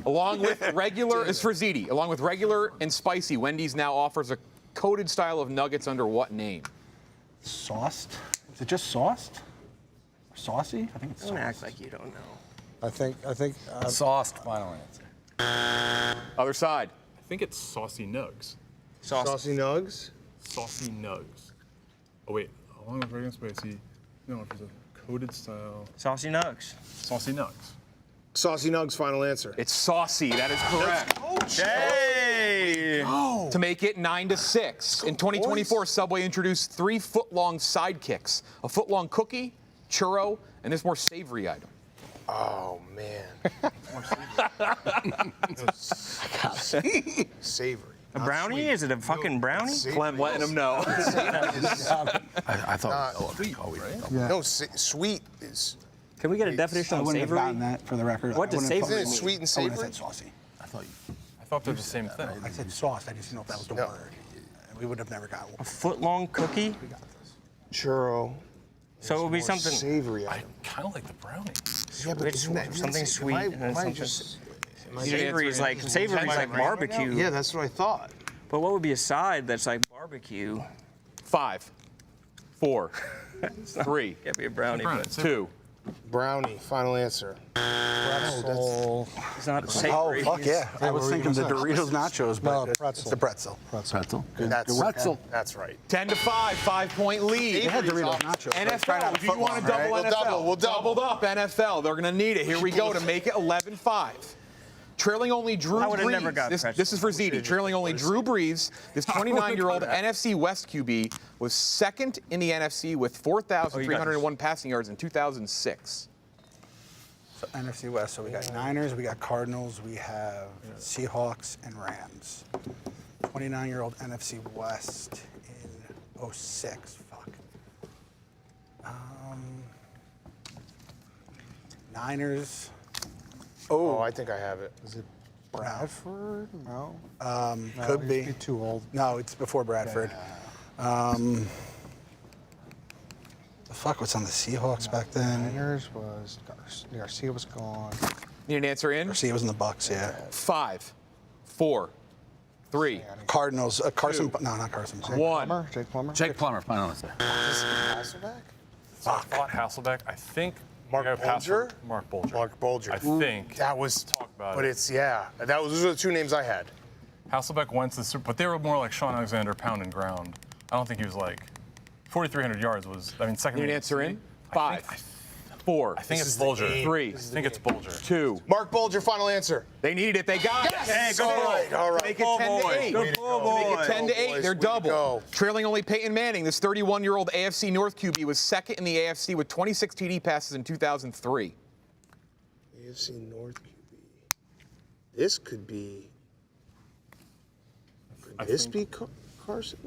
Along with regular, is for Ziti. Along with regular and spicy, Wendy's now offers a coated style of nuggets under what name? Sauced. Is it just sauced? Saucy? I think it's Don't saucy. act like you don't know. I think. Sauced, final answer. Other side. I think it's Saucy Nugs. Saucy Nugs? Saucy Nugs. Oh, wait. Along with regular spicy. No, if it's a coated style. Saucy Nugs. Saucy Nugs. Saucy Nugs, final answer. It's saucy. That is correct. Hey! To make it 9-6. In 2024, Subway introduced 3 foot-long sidekicks: a foot-long cookie, churro, and this more savory item. Oh, man. Savory. A brownie? Is it a fucking brownie? Clem letting him know. I thought sweet, right? Yeah. No, sweet is. Can we get a definition I on wouldn't savory? have gotten that for the record. What does I wouldn't have savory Isn't it mean? sweet and I would have savory? said saucy. I thought they're the same thing. I said sauce. I just didn't know if that was the word. We would have never got one. A foot-long cookie? Churro. So it would be More something. Savory I item. kind of like the brownie. Yeah, but isn't that something sweet and then something. You Savory is like barbecue. Yeah, that's what I thought. But what would be a side that's like barbecue? 5, 4, 3, Can't be a brownie, but 2. Brownie, final answer. Pretzel. it's not Oh, savory. fuck yeah. I was thinking the Doritos nachos, but No, pretzel. it's the pretzel. Pretzel. That's right. 10-5, 5-point lead. They had Doritos nachos. but it's right out NFL, of do you want to footlong, double right? NFL? We'll double. Doubled up NFL. They're going to need it. Here we go to make it 11-5. Trailing only Drew I would've Brees. never got This pretzel. is for Ziti. Trailing only Drew Brees. This 29-year-old NFC West QB was second in the NFC with 4,301 passing yards in 2006. So NFC West. So we got Niners, we got Cardinals, we have Seahawks, and Rams. 29-year-old NFC West in 06. Fuck. Niners. Oh, I think I have it. Is it Bradford? No. Could be. He'd too old. No, it's before Bradford. The fuck was on the Seahawks back then? Niners was Garcia was gone. Need an answer in? Garcia was in the Bucks, yeah. 5, 4, 3, Cardinals. Carson. No, not Carson. 1. Jake Plummer. Jake Plummer, final answer. Hasselbeck? So I thought Hasselbeck. I think Mark Bulger? Mark Bulger. Mark Bulger. I think. That was. Talk about But it. it's, yeah. Those are the 2 names I had. Hasselbeck went to the Super, but they were more like Sean Alexander, pound and ground. I don't think he was like 4,300 yards was. I mean, second. Need an answer in? 5, 4. I think it's Bulger. 3. I think it's Bulger. 2. Mark Bulger, final answer. They needed it. They got it. Yes! Hey, all right. Make it 10-8. Good ball, Make boys. it 10-8. They're Way to double. go. Trailing only Peyton Manning, this 31-year-old AFC North QB was second in the AFC with 26 TD passes in 2003. AFC North QB. This could be. Could this be Carson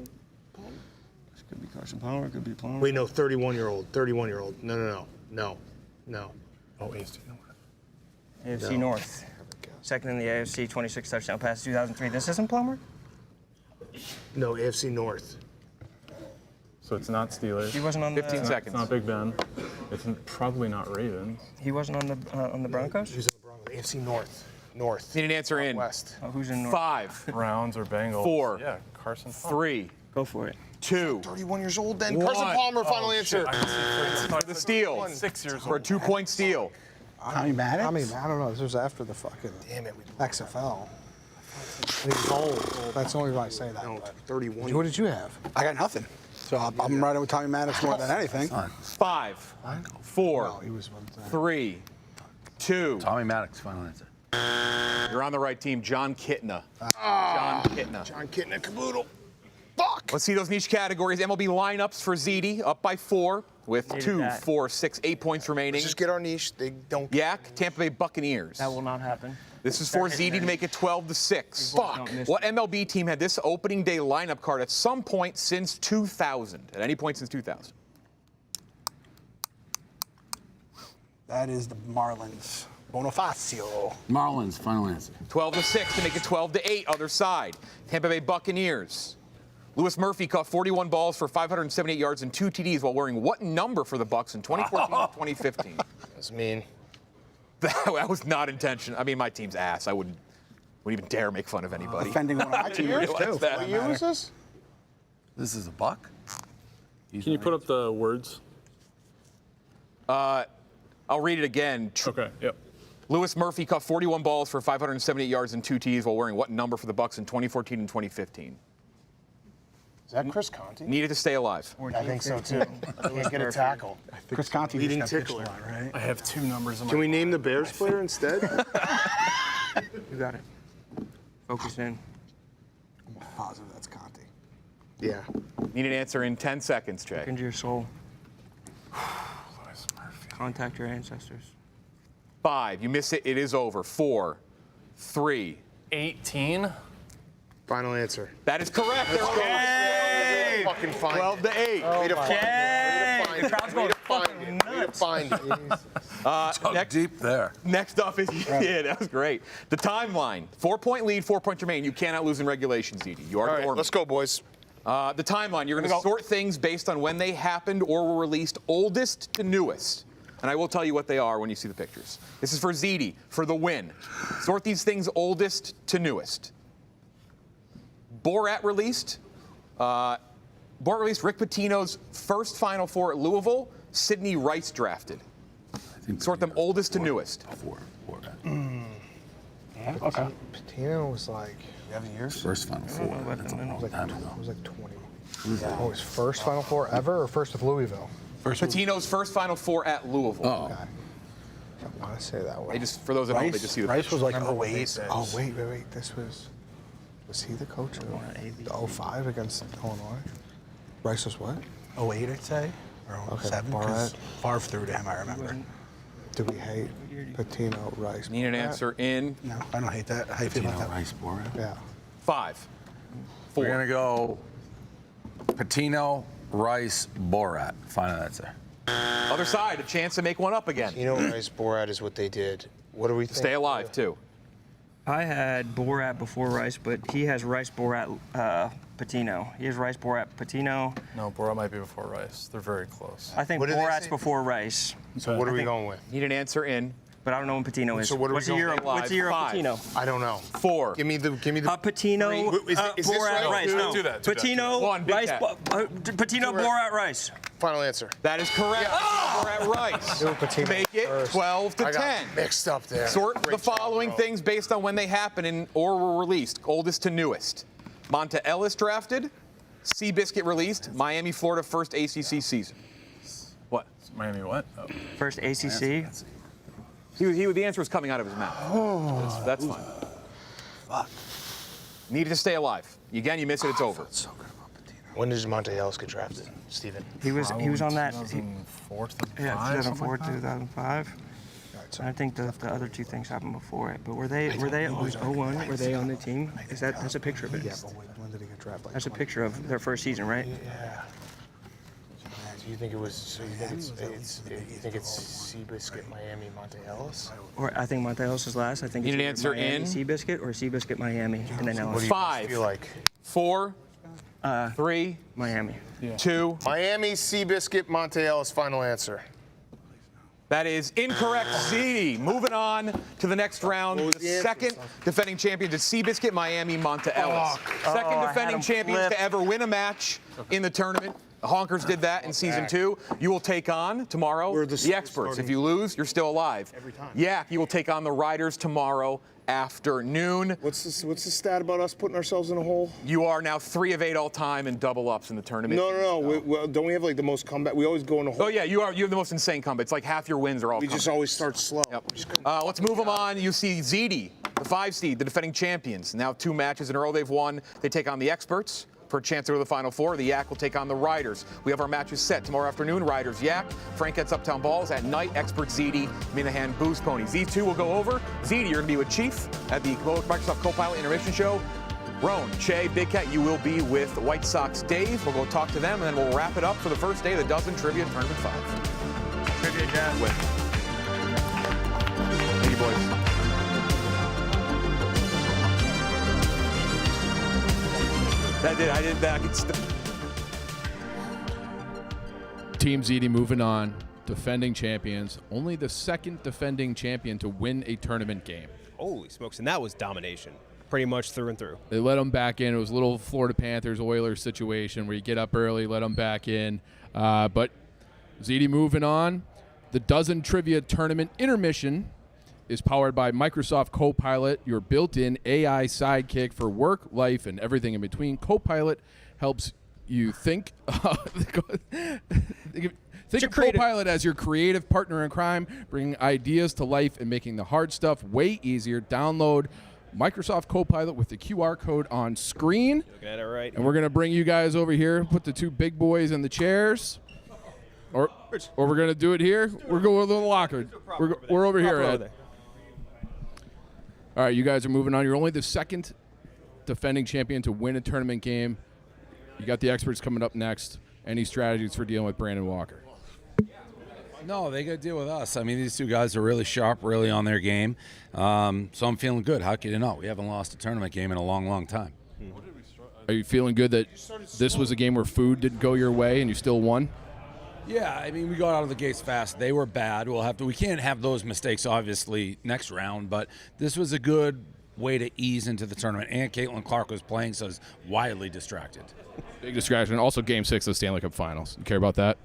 Palmer? This could be Carson Palmer. Could be Palmer. Wait, no, 31-year-old. 31-year-old. No. Oh, AFC. AFC No. North. Second in the AFC, 26 touchdown passes, 2003. This isn't Plummer? No, AFC North. So it's not Steelers. He wasn't on the. 15 seconds. It's not Big Ben. It's probably not Ravens. He wasn't on the Broncos? Who's in the Broncos? AFC North. North. Need an answer in. West. Oh, who's in North? 5, Browns or Bengals. 4. Yeah, Carson. 3, Go for it. 2. 31 years old then. One. Carson Palmer, final Oh, answer. For the steal. 6 years For a old. 2-point steal. Tommy Maddox? I mean, I don't know. This was after the fucking Damn it. XFL. And he was old. That's the only reason I say that. No, but- 31. What did you have? I got nothing. So I'm riding with Tommy Maddox more than anything. 5, 4, No, he was one time. 3, 2. Tommy Maddox, final answer. You're on the right team. John Kitna. John Kitna. John Kitna Caboodle. Fuck. Let's see those niche categories. MLB lineups for Ziti, up by 4 with Needed 2, that. 4, 6, 8 points remaining. Let's just get our niche. They don't. Yak, Tampa Bay Buccaneers. That will not happen. This is for Ziti to make it 12-6. Fuck. What MLB team had this opening day lineup card at some point since 2000? At any point since 2000? That is the Marlins. Bonifacio. Marlins, final answer. 12-6 to make it 12-8. Other side. Tampa Bay Buccaneers. Lewis Murphy caught 41 balls for 578 yards and 2 TDs while wearing what number for the Bucs in 2014 and 2015? That's mean. That was not intentional. I mean, my team's ass. I wouldn't even dare make fun of anybody. Defending one of my teams, too. that. What year was this? This is a buck? Can you put up the words? I'll read it again. Okay, yep. Lewis Murphy caught 41 balls for 578 yards and 2 TDs while wearing what number for the Bucks in 2014 and 2015? Is that Chris Conti? Needed to stay alive. I think so too. Can't get a tackle. Chris Conti leading just got pitched tickler. a lot, right? I have 2 numbers. Can we name the Bears player instead? You got it. Focus in. I'm positive that's Conti. Yeah. Need an answer in 10 seconds, Jay. Into your soul. Contact your ancestors. 5. You miss it. It is over. 4, 3. 18. Final answer. That is correct. They're Okay. Fucking find 12 to 8. Way to find it. The crowd's going fucking nuts. Way to find it. Next, deep there. Next up is yeah, that was great. The timeline: 4-point lead, 4 points remain. You cannot lose in regulation, Ziti. You are All right, dormant. let's go, boys. The timeline: you're going to sort things based on when they happened or were released, oldest to newest. And I will tell you what they are when you see the pictures. This is for Ziti for the win. Sort these things oldest to newest. Borat released. Rick Pitino's first Final Four at Louisville. Sidney Rice drafted. Sort them oldest to newest. Okay. Patino was like. You have the years? First Final Four. That's a long time ago. It was like 20. Oh, his first Final Four ever, or first with Louisville? Patino's first Final Four at Louisville. Oh. Okay. I want to say that way. They just, for those at home, they just see the Rice was like Remember what they 08. said. Oh, wait. This was he the coach of the 05 against Illinois? Rice was what? 08, I'd say. Or 07, because Favre threw to him, I remember. Do we hate Patino, Rice? Need an answer in? No, I don't hate that. How you feel about that? Rice, Borat? Yeah. 5, 4. We're going to go Patino, Rice, Borat. Final answer. Other side, a chance to make one up again. You know, Rice Borat is what they did. What do we think? Stay alive, too. I had Borat before Rice, but he has Rice, Borat, Patino. He has Rice, Borat, Patino. No, Borat might be before Rice. They're very close. I think What did they Borat's say? before Rice. So what are we going with? Need an answer in? But I don't know when Patino is. So what are we what's the going year? with? What's the year of 5. Patino? I don't know. 4. Give me the. Patino, Is this Borat, right? Rice. Do No, do that. Patino, One, Big Rice, Cat. Patino, Borat, Rice. Final answer. That is correct. Borat Rice. Patino Make it first. 12 to I got 10. mixed up there. Sort Great the job, following bro. things based on when they happened and or were released, oldest to newest. Monta Ellis drafted. Seabiscuit released. Miami, Florida, first ACC season. What? Miami what? Oh. First ACC. The answer was coming out of his mouth. Oh. That's fine. Fuck. Needed to stay alive. Again, you miss it, it's over. So good about Patino. When did Monte Ellis get drafted, Steven? He was on that. 2004, 2005. Yeah, 2004, 2005. I think the other two things happened before it. But were they it was 01? Were they on the team? That's a picture of it? Yeah, but when did he get drafted? Like That's a picture of their first season, right? Yeah. Do you think it was? So you think it's Seabiscuit, Miami, Monte Ellis? Or I think Monte Ellis is last. I think Need it's an either answer Miami, in? Seabiscuit or Seabiscuit, Miami, and then What Ellis. do you 5. feel like? 4. 3. Miami. 2. Miami, Seabiscuit, Monte Ellis. Final answer. That is incorrect, Ziti. Moving on to the next round. What was The the answer, second defending champions is Seabiscuit, Miami, Monta Ellis. Second I had defending him champions flipped. to ever win a match in the tournament. The Honkers did that in season 2. You will take on tomorrow the experts. If you lose, you're still alive. Every time. Yak, you will take on the Riders tomorrow afternoon. What's the stat about us putting ourselves in a hole? You are now 3 of 8 all time in double ups in the tournament. No. Don't we have like the most comeback? We always go in a hole. Oh yeah, you have the most insane comeback. It's like half your wins are all. We just always start slow. Yep. Let's move them on. You see Ziti, the 5 seed, the defending champions. Now 2 matches in a row they've won. They take on the experts for a chance to go to the Final Four. The Yak will take on the Riders. We have our matches set tomorrow afternoon. Riders Yak, Frank gets Uptown Balls at night. Experts Ziti, Minahan Boost Ponies. These 2 will go over. Ziti, you're going to be with Chief at the Microsoft Copilot Intermission Show. Roan, Che, Big Cat, you will be with White Sox Dave. We'll go talk to them, and then we'll wrap it up for the first day of the Dozen Trivia Tournament 5. Trivia Jazz. Thank you, boys. I did that. Team Ziti moving on. Defending champions. Only the second defending champion to win a tournament game. Holy smokes, and that was domination. Pretty much through and through. They let them back in. It was a little Florida Panthers Oilers situation where you get up early, let them back in. But Ziti moving on. The Dozen Trivia Tournament Intermission is powered by Microsoft Copilot, your built-in AI sidekick for work, life, and everything in between. Copilot helps you think of Copilot as your creative partner in crime, bringing ideas to life and making the hard stuff way easier. Download Microsoft Copilot with the QR code on screen. Look at it right. And we're going to bring you guys over here, put the two big boys in the chairs. Or we're going to do it here. We're going to the locker. We're over here, Ed. All right, you guys are moving on. You're only the second defending champion to win a tournament game. You got the experts coming up next. Any strategies for dealing with Brandon Walker? No, they got to deal with us. I mean, these two guys are really sharp, really on their game. So I'm feeling good. How can you not? We haven't lost a tournament game in a long, long time. Are you feeling good that this was a game where food didn't go your way and you still won? Yeah, I mean, we got out of the gates fast. They were bad. We can't have those mistakes, obviously, next round. But this was a good way to ease into the tournament. And Caitlin Clark was playing, so I was wildly distracted. Big distraction. Also, Game 6 of the Stanley Cup Finals. You care about that?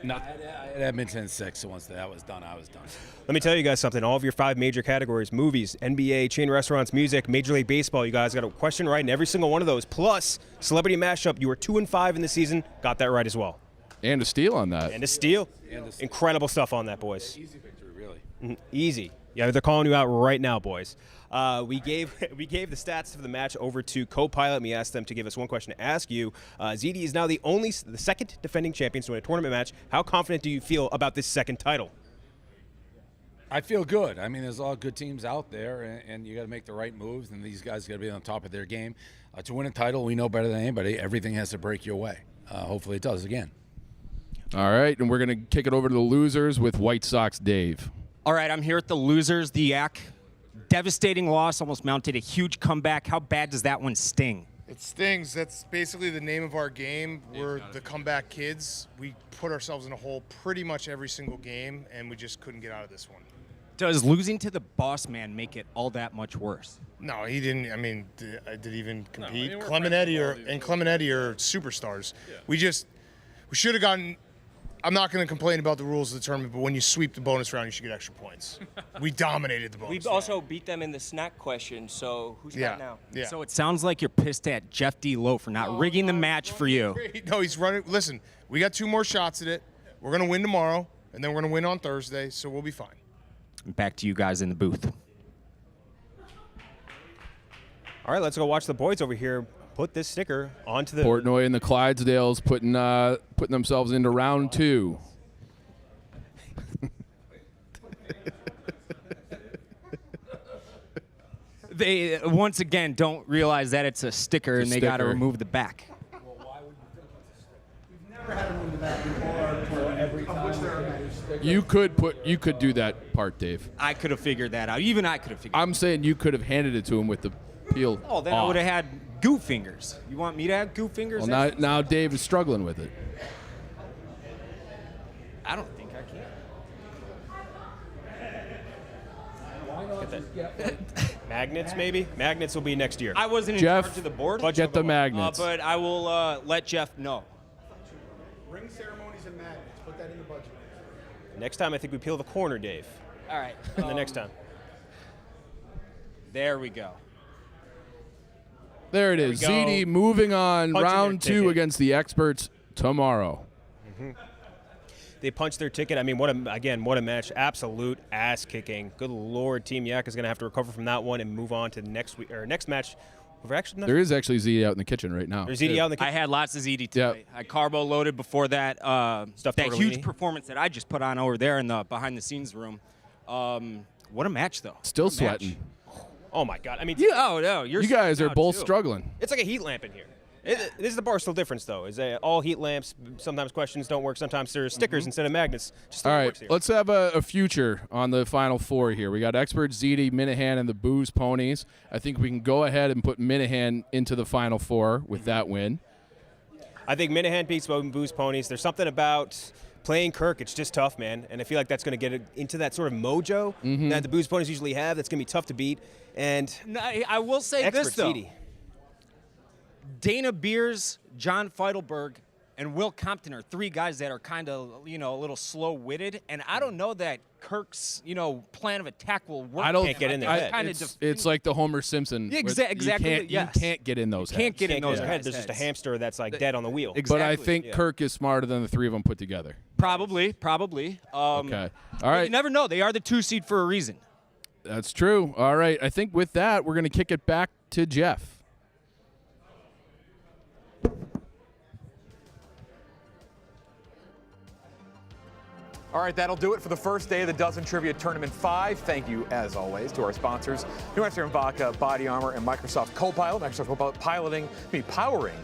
No, I had Edmonton 6, so once that was done, I was done. Let me tell you guys something. All of your 5 major categories, movies, NBA, chain restaurants, music, Major League Baseball, you guys got a question right in every single one of those. Plus, Celebrity Mashup, you were 2-5 in the season. Got that right as well. And a steal on that. And a steal. Incredible stuff on that, boys. Easy victory, really. Easy. Yeah, they're calling you out right now, boys. We gave the stats for the match over to Copilot. We asked them to give us one question to ask you. Ziti is now the second defending champion to win a tournament match. How confident do you feel about this second title? I feel good. I mean, there's a lot of good teams out there, and you got to make the right moves, and these guys got to be on top of their game. To win a title, we know better than anybody. Everything has to break your way. Hopefully it does again. All right, and we're going to kick it over to the losers with White Sox Dave. All right, I'm here at the losers, the Yak. Devastating loss, almost mounted a huge comeback. How bad does that one sting? It stings. That's basically the name of our game. We're the comeback kids. We put ourselves in a hole pretty much every single game, and we just couldn't get out of this one. Does losing to the boss man make it all that much worse? No, he didn't. I mean, did he even compete? No, Clementetti are superstars. Yeah. We should have gotten. I'm not going to complain about the rules of the tournament, but when you sweep the bonus round, you should get extra points. We dominated the bonus round. We also beat them in the snack question, so who's got now? Yeah. So it sounds like you're pissed at Jeff D. Lowe for not rigging the match for you. No, he's running. Listen, we got 2 more shots at it. We're going to win tomorrow, and then we're going to win on Thursday, so we'll be fine. Back to you guys in the booth. All right, let's go watch the boys over here put this sticker onto the... Portnoy and the Clydesdales putting themselves into round 2. They, once again, don't realize that it's a sticker and they got to remove the back. You could do that part, Dave. I could have figured that out. Even I could have figured I'm saying you could have handed it to him with the peel. Oh, then off. I would have had goo fingers. You want me to have goo fingers? Well, now Dave is struggling with it. I don't think I can. Get that. Magnets, maybe? Magnets will be next year. I wasn't in charge of the board. Get the magnets. But I will let Jeff know. Ring ceremonies and magnets. Put that in the budget. Next time, I think we peel the corner, Dave. All right. And the next time. There we go. There it is. Ziti moving on. Round 2 against the experts tomorrow. Mm-hmm. They punched their ticket. I mean, what a match. Absolute ass kicking. Good Lord, Team Yak is going to have to recover from that one and move on to next match. There is actually Ziti out in the kitchen right now. There's Ziti out in the kitchen. I had lots of Ziti tonight. I carbo loaded before that. That huge performance that I just put on over there in the behind-the-scenes room. What a match, though. Still sweating. Match. Oh, my God. I mean, you guys are both struggling. It's like a heat lamp in here. This is the Barstool difference, though, is all heat lamps. Sometimes questions don't work. Sometimes there's stickers instead of magnets. Just all right, works here. let's have a future on the Final Four here. We got experts Ziti, Minahan, and the Booze Ponies. I think we can go ahead and put Minahan into the Final Four with that win. I think Minahan beats Booze Ponies. There's something about playing Kirk. It's just tough, man. And I feel like that's going to get into that sort of mojo that the Booze Ponies usually have. That's going to be tough to beat. And I will say this, though. Ziti. Dana Beers, John Feidelberg, and Will Compton are three guys that are kind of, a little slow-witted, and I don't know that Kirk's, plan of attack will work. I don't Can't get in there. It's like the Homer Simpson. Yeah, where exactly. You can't get in those. Can't get in those heads. There's just a hamster that's like dead on the wheel. But I think Kirk is smarter than the three of them put together. Probably. Okay. All But right. you never know. They are the 2 seed for a reason. That's true. All right. I think with that, we're going to kick it back to Jeff. All right, that'll do it for the first day of the Dozen Trivia Tournament 5. Thank you, as always, to our sponsors, New Hampshire and Vodka, Body Armor, and Microsoft Copilot. Microsoft Copilot powering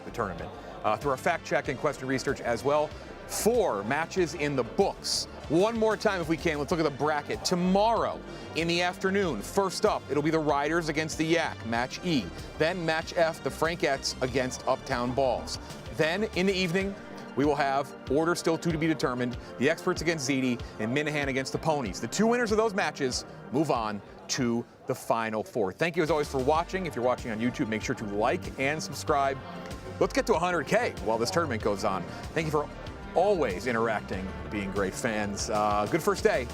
the tournament through our fact check and question research as well. 4 matches in the books. One more time, if we can, let's look at the bracket. Tomorrow in the afternoon, first up, it'll be the Riders against the Yak, match E. Then match F, the Frankettes against Uptown Balls. Then in the evening, we will have order still to be determined, the Experts against Ziti and Minahan against the Ponies. The 2 winners of those matches move on to the Final 4. Thank you as always for watching. If you're watching on YouTube, make sure to like and subscribe. Let's get to 100K while this tournament goes on. Thank you for always interacting, being great fans. Good first day.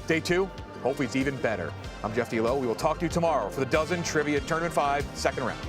Day 2, hopefully it's even better. I'm Jeff D'Lo. We will talk to you tomorrow for the Dozen Trivia Tournament 5 second round.